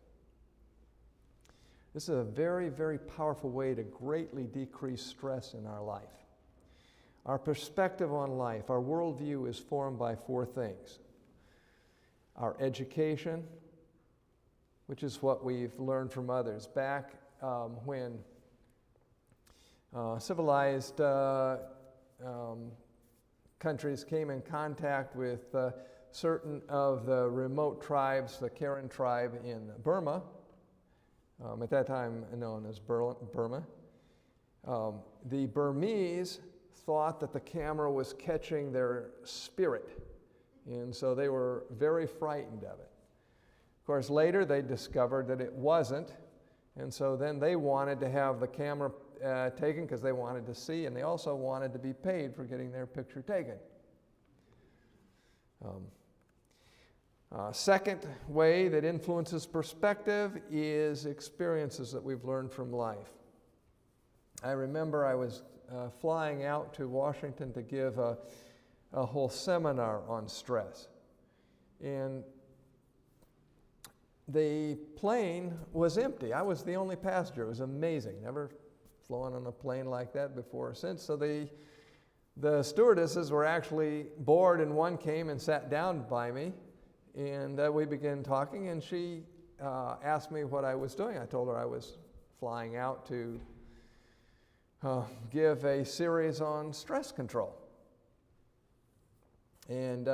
This is a very, very powerful way to greatly decrease stress in our life. Our perspective on life, our worldview is formed by 4 things. Our education, which is what we've learned from others. Back when civilized countries came in contact with certain of the remote tribes, the Karen tribe in Burma, at that time known as Burma, the Burmese thought that the camera was catching their spirit, and so they were very frightened of it. Of course, later they discovered that it wasn't, and so then they wanted to have the camera taken because they wanted to see, and they also wanted to be paid for getting their picture taken. Second way that influences perspective is experiences that we've learned from life. I remember I was flying out to Washington to give a whole seminar on stress. And the plane was empty. I was the only passenger. It was amazing. Never flown on a plane like that before or since. So the stewardesses were actually bored, and one came and sat down by me. And we began talking, and she asked me what I was doing. I told her I was flying out to give a series on stress control. And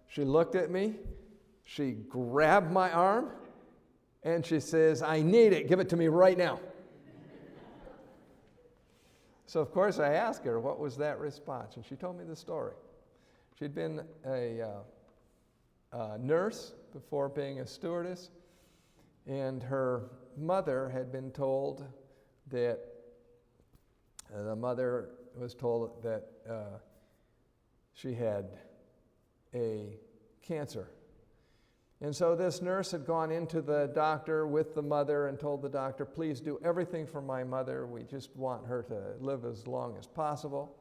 she looked at me, she grabbed my arm, and she says, "I need it, give it to me right now." So of course I asked her, what was that response? And she told me the story. She'd been a nurse before being a stewardess, and her mother had been told that the mother was told that she had a cancer, And so this nurse had gone into the doctor with the mother and told the doctor, please do everything for my mother. We just want her to live as long as possible.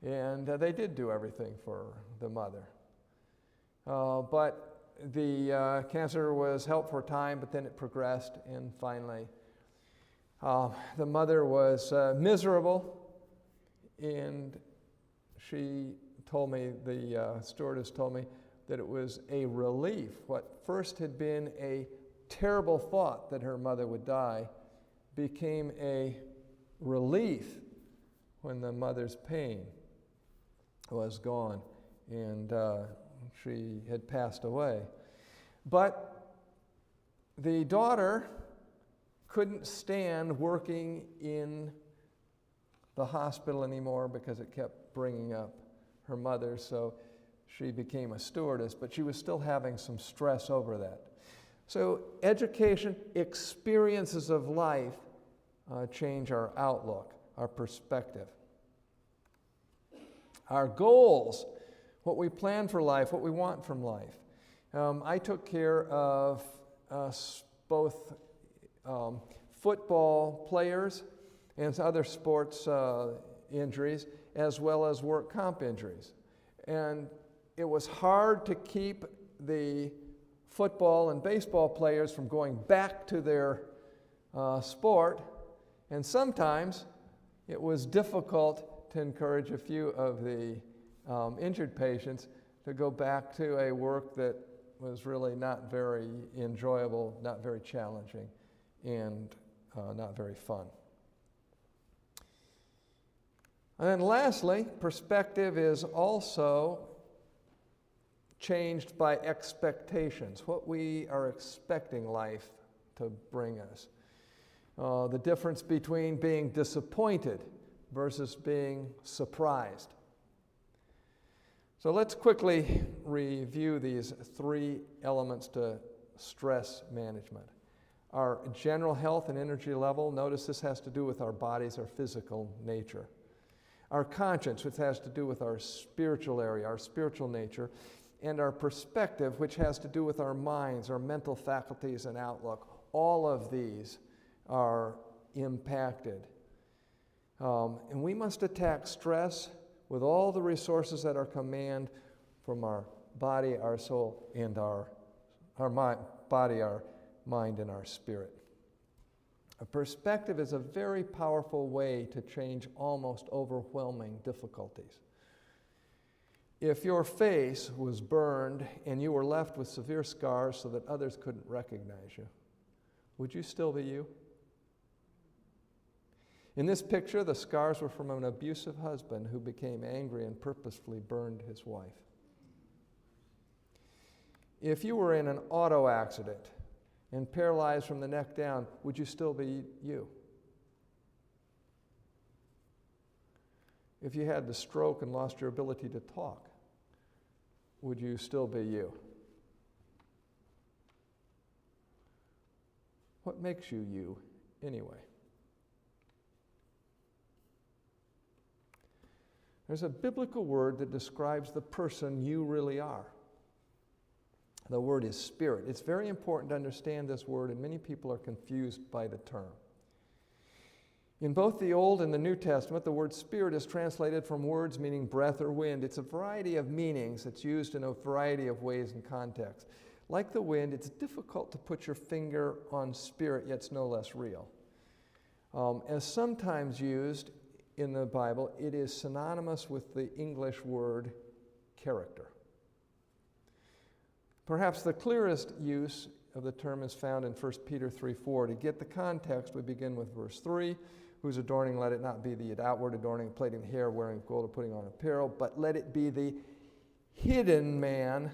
And they did do everything for the mother. But the cancer was helped for a time, but then it progressed, and finally the mother was miserable, and she told me, the stewardess told me, that it was a relief. What first had been a terrible thought that her mother would die became a relief when the mother's pain was gone and she had passed away. But the daughter couldn't stand working in the hospital anymore because it kept bringing up her mother, so she became a stewardess, but she was still having some stress over that. So education, experiences of life change our outlook, our perspective. Our goals, what we plan for life, what we want from life. I took care of both football players and other sports injuries, as well as work comp injuries. And it was hard to keep the football and baseball players from going back to their sport, and sometimes it was difficult to encourage a few of the injured patients to go back to a work that was really not very enjoyable, not very challenging, and not very fun. And then lastly, perspective is also changed by expectations, what we are expecting life to bring us. The difference between being disappointed versus being surprised. So let's quickly review these three elements to stress management. Our general health and energy level, notice this has to do with our bodies, our physical nature. Our conscience, which has to do with our spiritual area, our spiritual nature, and our perspective, which has to do with our minds, our mental faculties and outlook. All of these are impacted. And we must attack stress with all the resources at our command from our body, our soul, and our body, our mind, and our spirit. A perspective is a very powerful way to change almost overwhelming difficulties. If your face was burned and you were left with severe scars so that others couldn't recognize you, would you still be you? In this picture, the scars were from an abusive husband who became angry and purposefully burned his wife. If you were in an auto accident and paralyzed from the neck down, would you still be you? If you had the stroke and lost your ability to talk, would you still be you? What makes you you anyway? There's a biblical word that describes the person you really are. The word is spirit. It's very important to understand this word, and many people are confused by the term. In both the Old and the New Testament, the word spirit is translated from words meaning breath or wind. It's a variety of meanings. It's used in a variety of ways and contexts. Like the wind, it's difficult to put your finger on spirit, yet it's no less real. As sometimes used in the Bible, it is synonymous with the English word character. Perhaps the clearest use of the term is found in 1 Peter 3:4. To get the context, we begin with verse 3. Whose adorning let it not be the outward adorning, plaiting the hair, wearing gold, or putting on apparel, but let it be the hidden man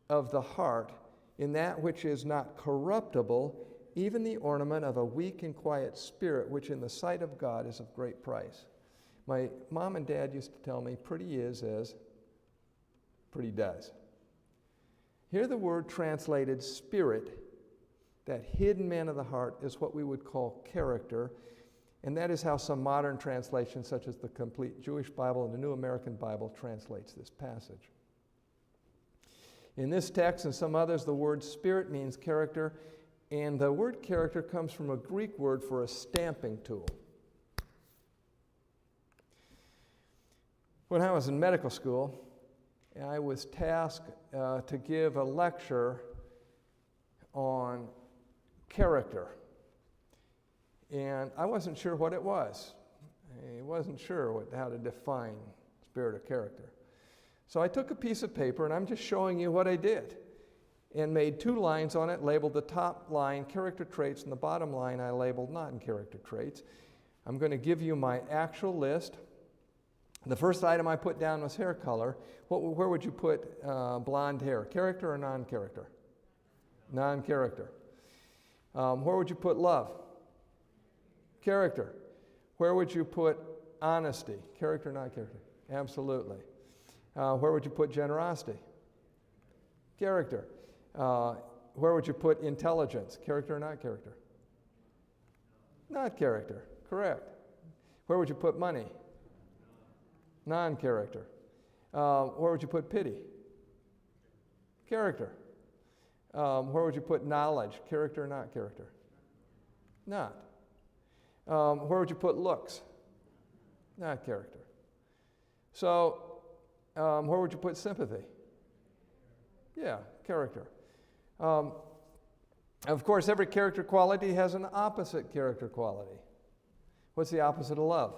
of the heart, in that which is not corruptible, even the ornament of a weak and quiet spirit, which in the sight of God is of great price. My mom and dad used to tell me, pretty is as pretty does. Here the word translated spirit, that hidden man of the heart, is what we would call character, and that is how some modern translations, such as the Complete Jewish Bible and the New American Bible, translates this passage. In this text and some others, the word spirit means character, and the word character comes from a Greek word for a stamping tool. When I was in medical school, I was tasked to give a lecture on character. And I wasn't sure what it was. I wasn't sure how to define spirit or character. So I took a piece of paper, and I'm just showing you what I did, and made 2 lines on it, labeled the top line character traits, and the bottom line I labeled non-character traits. I'm going to give you my actual list. The first item I put down was hair color. Where would you put blonde hair? Character or non-character? Non-character. Where would you put love? Character. Where would you put honesty? Character, non-character? Absolutely. Where would you put generosity? Character. Where would you put intelligence? Character or not character? Not character. Correct. Where would you put money? Non-character. Where would you put pity? Character. Where would you put knowledge? Character or not character? Not. Where would you put looks? Not character. So, where would you put sympathy? Yeah, character. Of course, every character quality has an opposite character quality. What's the opposite of love?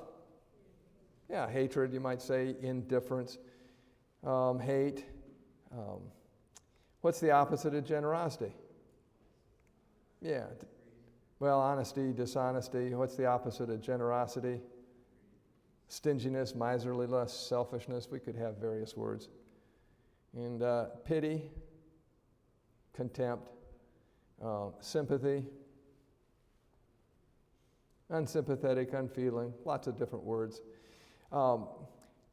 Yeah, hatred, you might say, indifference, hate. What's the opposite of generosity? Yeah, well, honesty, dishonesty. What's the opposite of generosity? Stinginess, miserliness, selfishness. We could have various words. And pity, contempt, sympathy, unsympathetic, unfeeling, lots of different words.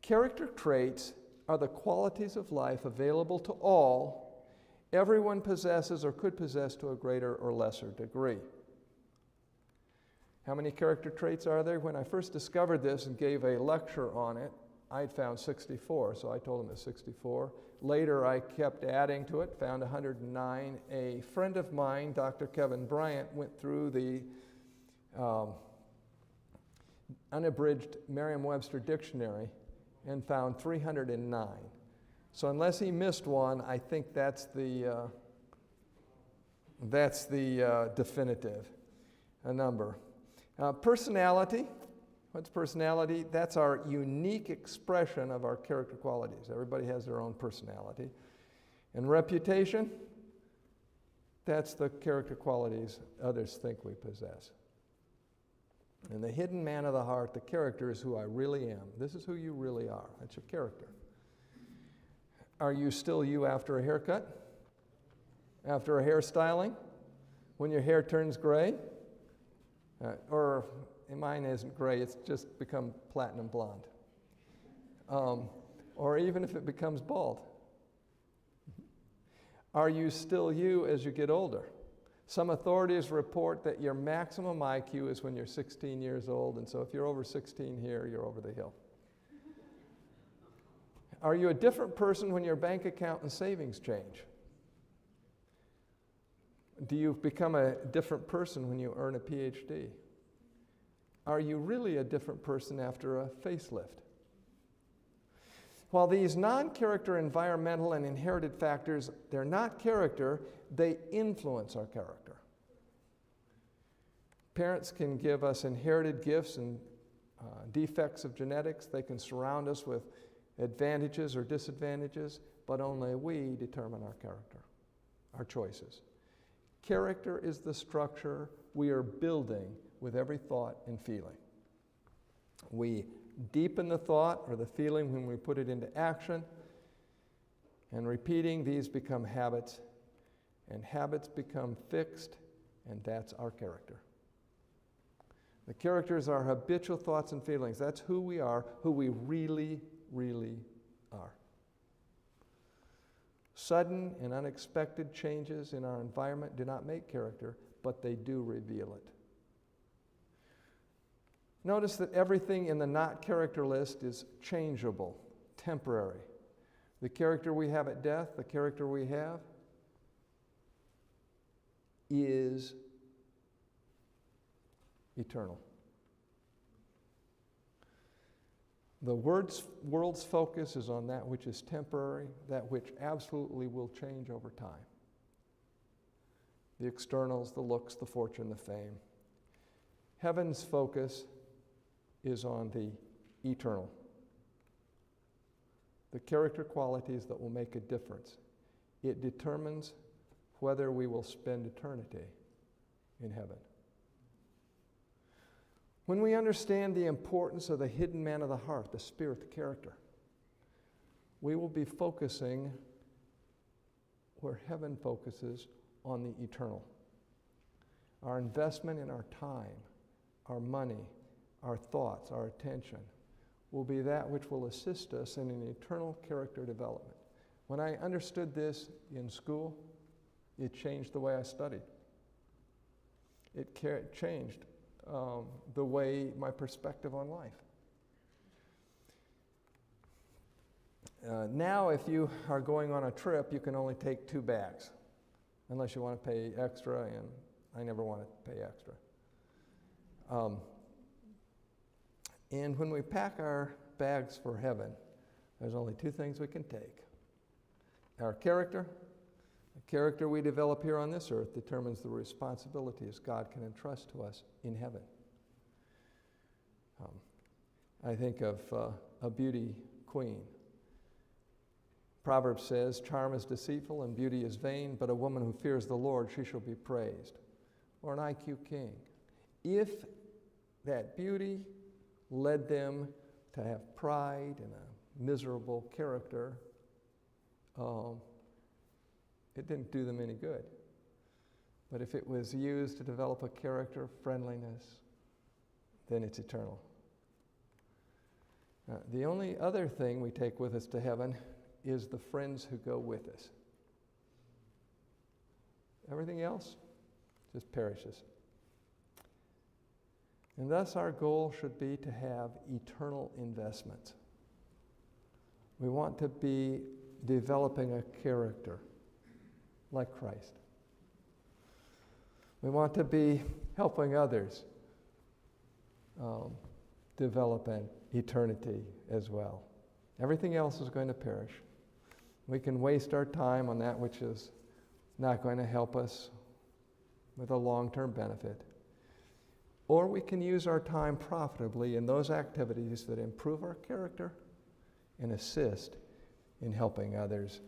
Character traits are the qualities of life available to all. Everyone possesses or could possess to a greater or lesser degree. How many character traits are there? When I first discovered this and gave a lecture on it, I'd found 64, so I told them it's 64. Later, I kept adding to it, found 109. A friend of mine, Dr. Kevin Bryant, went through the unabridged Merriam-Webster dictionary and found 309. So unless he missed one, I think that's the definitive number. Personality. What's personality? That's our unique expression of our character qualities. Everybody has their own personality. And reputation, that's the character qualities others think we possess. And the hidden man of the heart, the character, is who I really am. This is who you really are. That's your character. Are you still you after a haircut? After a hairstyling? When your hair turns gray? Or mine isn't gray, it's just become platinum blonde. Or even if it becomes bald. Are you still you as you get older? Some authorities report that your maximum IQ is when you're 16 years old, and so if you're over 16 here, you're over the hill. Are you a different person when your bank account and savings change? Do you become a different person when you earn a PhD? Are you really a different person after a facelift? While these non-character environmental and inherited factors, they're not character, they influence our character. Parents can give us inherited gifts and defects of genetics. They can surround us with advantages or disadvantages, but only we determine our character, our choices. Character is the structure we are building with every thought and feeling. We deepen the thought or the feeling when we put it into action, and repeating these become habits, and habits become fixed, and that's our character. The characters are habitual thoughts and feelings. That's who we are, who we really, really are. Sudden and unexpected changes in our environment do not make character, but they do reveal it. Notice that everything in the not character list is changeable, temporary. The character we have at death, the character we have, is eternal. The world's focus is on that which is temporary, that which absolutely will change over time. The externals, the looks, the fortune, the fame. Heaven's focus is on the eternal. The character qualities that will make a difference. It determines whether we will spend eternity in heaven. When we understand the importance of the hidden man of the heart, the spirit, the character, we will be focusing where heaven focuses on the eternal. Our investment in our time, our money, our thoughts, our attention will be that which will assist us in an eternal character development. When I understood this in school, it changed the way I studied. It changed the way, my perspective on life. Now, if you are going on a trip, you can only take 2 bags, unless you want to pay extra, and I never want to pay extra. And when we pack our bags for heaven, there's only 2 things we can take. Our character. The character we develop here on this earth determines the responsibilities God can entrust to us in heaven. I think of a beauty queen. Proverbs says, charm is deceitful and beauty is vain, but a woman who fears the Lord, she shall be praised. Or an IQ king. If that beauty led them to have pride and a miserable character, it didn't do them any good. But if it was used to develop a character of friendliness, then it's eternal. The only other thing we take with us to heaven is the friends who go with us. Everything else just perishes. And thus our goal should be to have eternal investments. We want to be developing a character like Christ. We want to be helping others develop an eternity as well. Everything else is going to perish. We can waste our time on that which is not going to help us with a long-term benefit. Or we can use our time profitably in those activities that improve our character and assist in helping others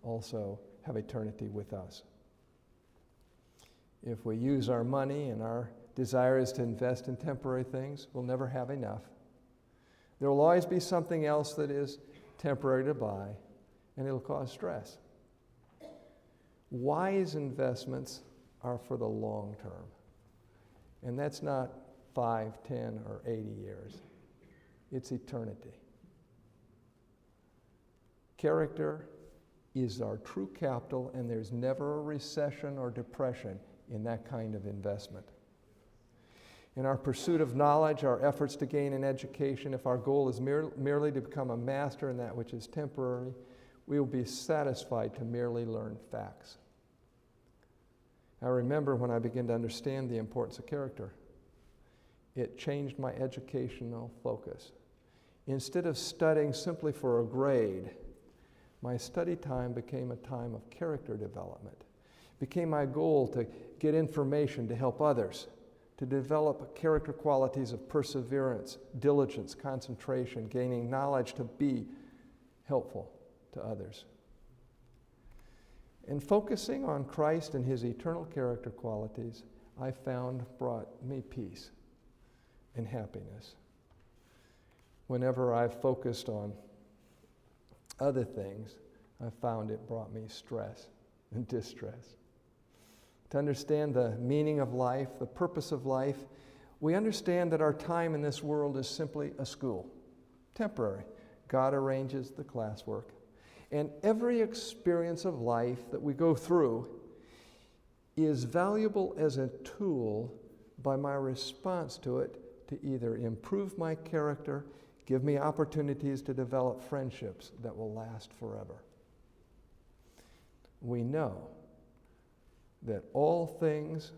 also have eternity with us. If we use our money and our desire is to invest in temporary things, we'll never have enough. There will always be something else that is temporary to buy, and it'll cause stress. Wise investments are for the long term. And that's not 5, 10, or 80 years. It's eternity. Character is our true capital, and there's never a recession or depression in that kind of investment. In our pursuit of knowledge, our efforts to gain an education, if our goal is merely to become a master in that which is temporary, we will be satisfied to merely learn facts. I remember when I began to understand the importance of character, it changed my educational focus. Instead of studying simply for a grade, my study time became a time of character development. It became my goal to get information to help others, to develop character qualities of perseverance, diligence, concentration, gaining knowledge to be helpful to others. And focusing on Christ and his eternal character qualities, I found brought me peace and happiness. Whenever I've focused on other things, I found it brought me stress and distress. To understand the meaning of life, the purpose of life, we understand that our time in this world is simply a school, temporary. God arranges the classwork. And every experience of life that we go through is valuable as a tool by my response to it to either improve my character, Give me opportunities to develop friendships that will last forever. We know that all things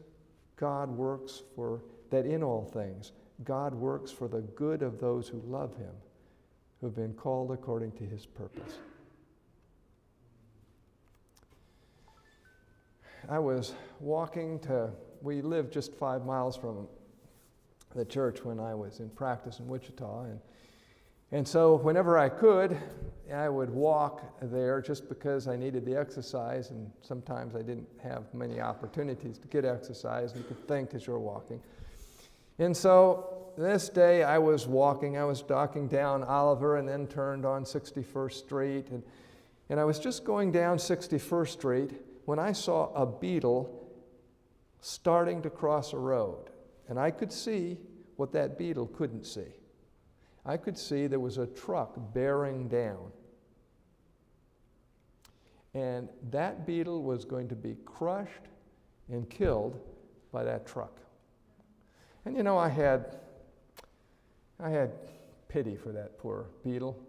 God works for, that in all things God works for the good of those who love him, who have been called according to his purpose. I was walking we lived just 5 miles from the church when I was in practice in Wichita, and so whenever I could, I would walk there just because I needed the exercise, and sometimes I didn't have many opportunities to get exercise. You could think as you're walking. And so this day I was docking down Oliver and then turned on 61st Street, and I was just going down 61st Street when I saw a beetle starting to cross a road. And I could see what that beetle couldn't see. I could see there was a truck bearing down. And that beetle was going to be crushed and killed by that truck. And you know, I had pity for that poor beetle.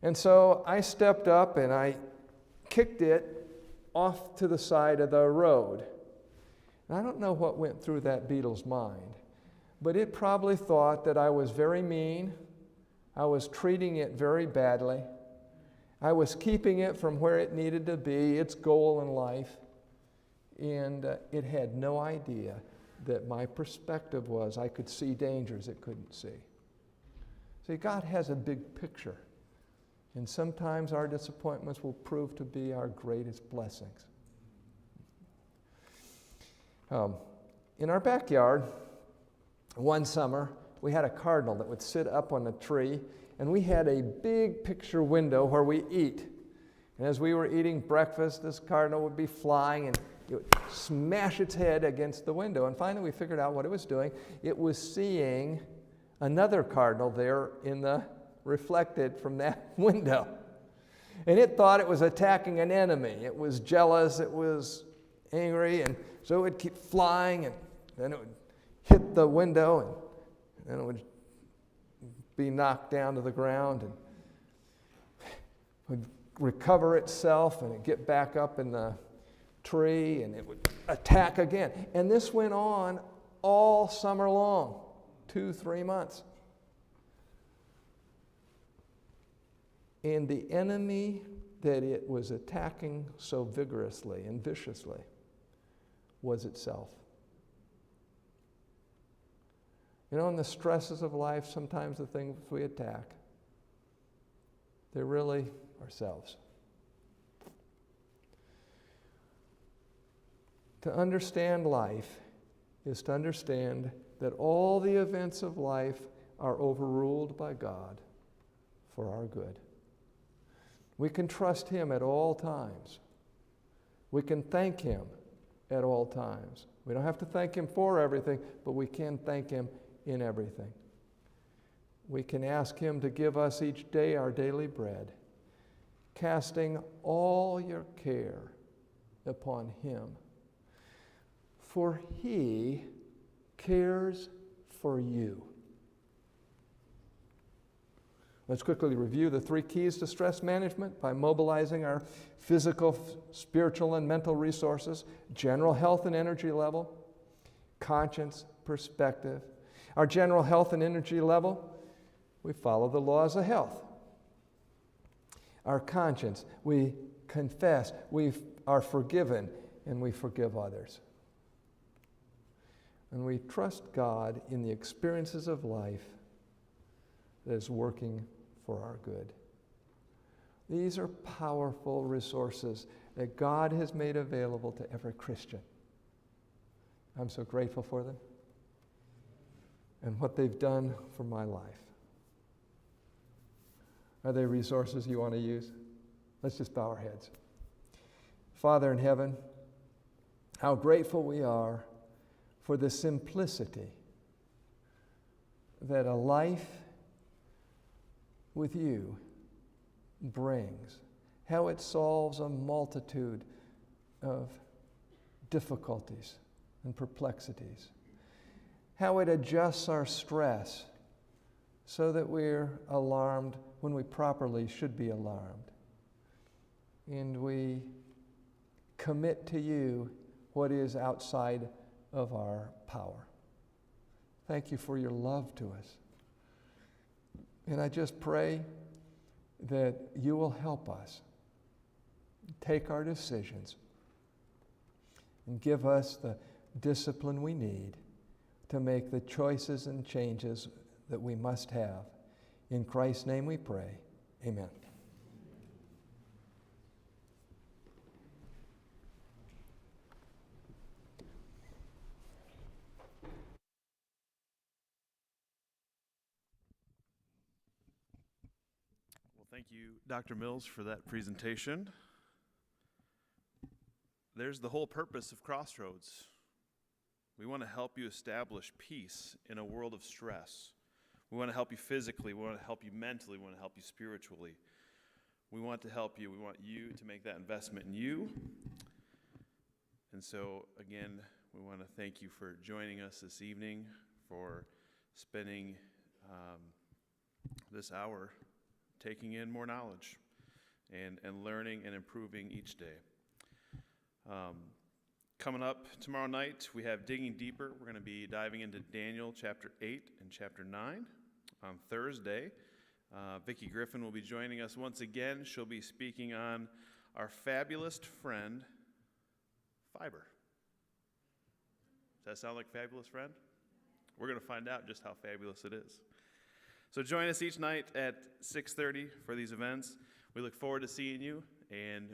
And so I stepped up and I kicked it off to the side of the road. And I don't know what went through that beetle's mind, but it probably thought that I was very mean, I was treating it very badly, I was keeping it from where it needed to be, its goal in life, and it had no idea that my perspective was I could see dangers it couldn't see. See, God has a big picture, and sometimes our disappointments will prove to be our greatest blessings. In our backyard, one summer, we had a cardinal that would sit up on a tree, and we had a big picture window where we eat. And as we were eating breakfast, this cardinal would be flying, and it would smash its head against the window. And finally, we figured out what it was doing. It was seeing another cardinal there reflected from that window. And it thought it was attacking an enemy. It was jealous, it was angry, and so it would keep flying, and then it would hit the window, and then it would be knocked down to the ground, and would recover itself, and it'd get back up in the tree, and it would attack again. And this went on all summer long, 2-3 months. And the enemy that it was attacking so vigorously and viciously was itself. You know, in the stresses of life, sometimes the things we attack, they're really ourselves. To understand life is to understand that all the events of life are overruled by God for our good. We can trust him at all times. We can thank him at all times. We don't have to thank him for everything, but we can thank him in everything. We can ask him to give us each day our daily bread, casting all your care upon him, for he cares for you. Let's quickly review the 3 keys to stress management by mobilizing our physical, spiritual, and mental resources: general health and energy level, conscience, perspective. Our general health and energy level, we follow the laws of health. Our conscience, we confess, we are forgiven, and we forgive others. And we trust God in the experiences of life that is working for our good. These are powerful resources that God has made available to every Christian. I'm so grateful for them and what they've done for my life. Are they resources you want to use? Let's just bow our heads. Father in heaven, how grateful we are for the simplicity that a life with you brings, how it solves a multitude of difficulties and perplexities, how it adjusts our stress so that we're alarmed when we properly should be alarmed. And we commit to you what is outside of our power. Thank you for your love to us. And I just pray that you will help us take our decisions and give us the discipline we need to make the choices and changes that we must have. In Christ's name we pray. Amen. Well, thank you, Dr. Mills, for that presentation. There's the whole purpose of Crossroads. We want to help you establish peace in a world of stress. We want to help you physically. We want to help you mentally. We want to help you spiritually. We want to help you. We want you to make that investment in you. And so, again, we want to thank you for joining us this evening, for spending this hour taking in more knowledge and learning and improving each day. Coming up tomorrow night, we have Digging Deeper. We're going to be diving into Daniel chapter 8 and chapter 9. On Thursday, Vicki Griffin will be joining us once again. She'll be speaking on our fabulous friend, fiber. Does that sound like fabulous friend? We're going to find out just how fabulous it is. So join us each night at 6:30 for these events. We look forward to seeing you, and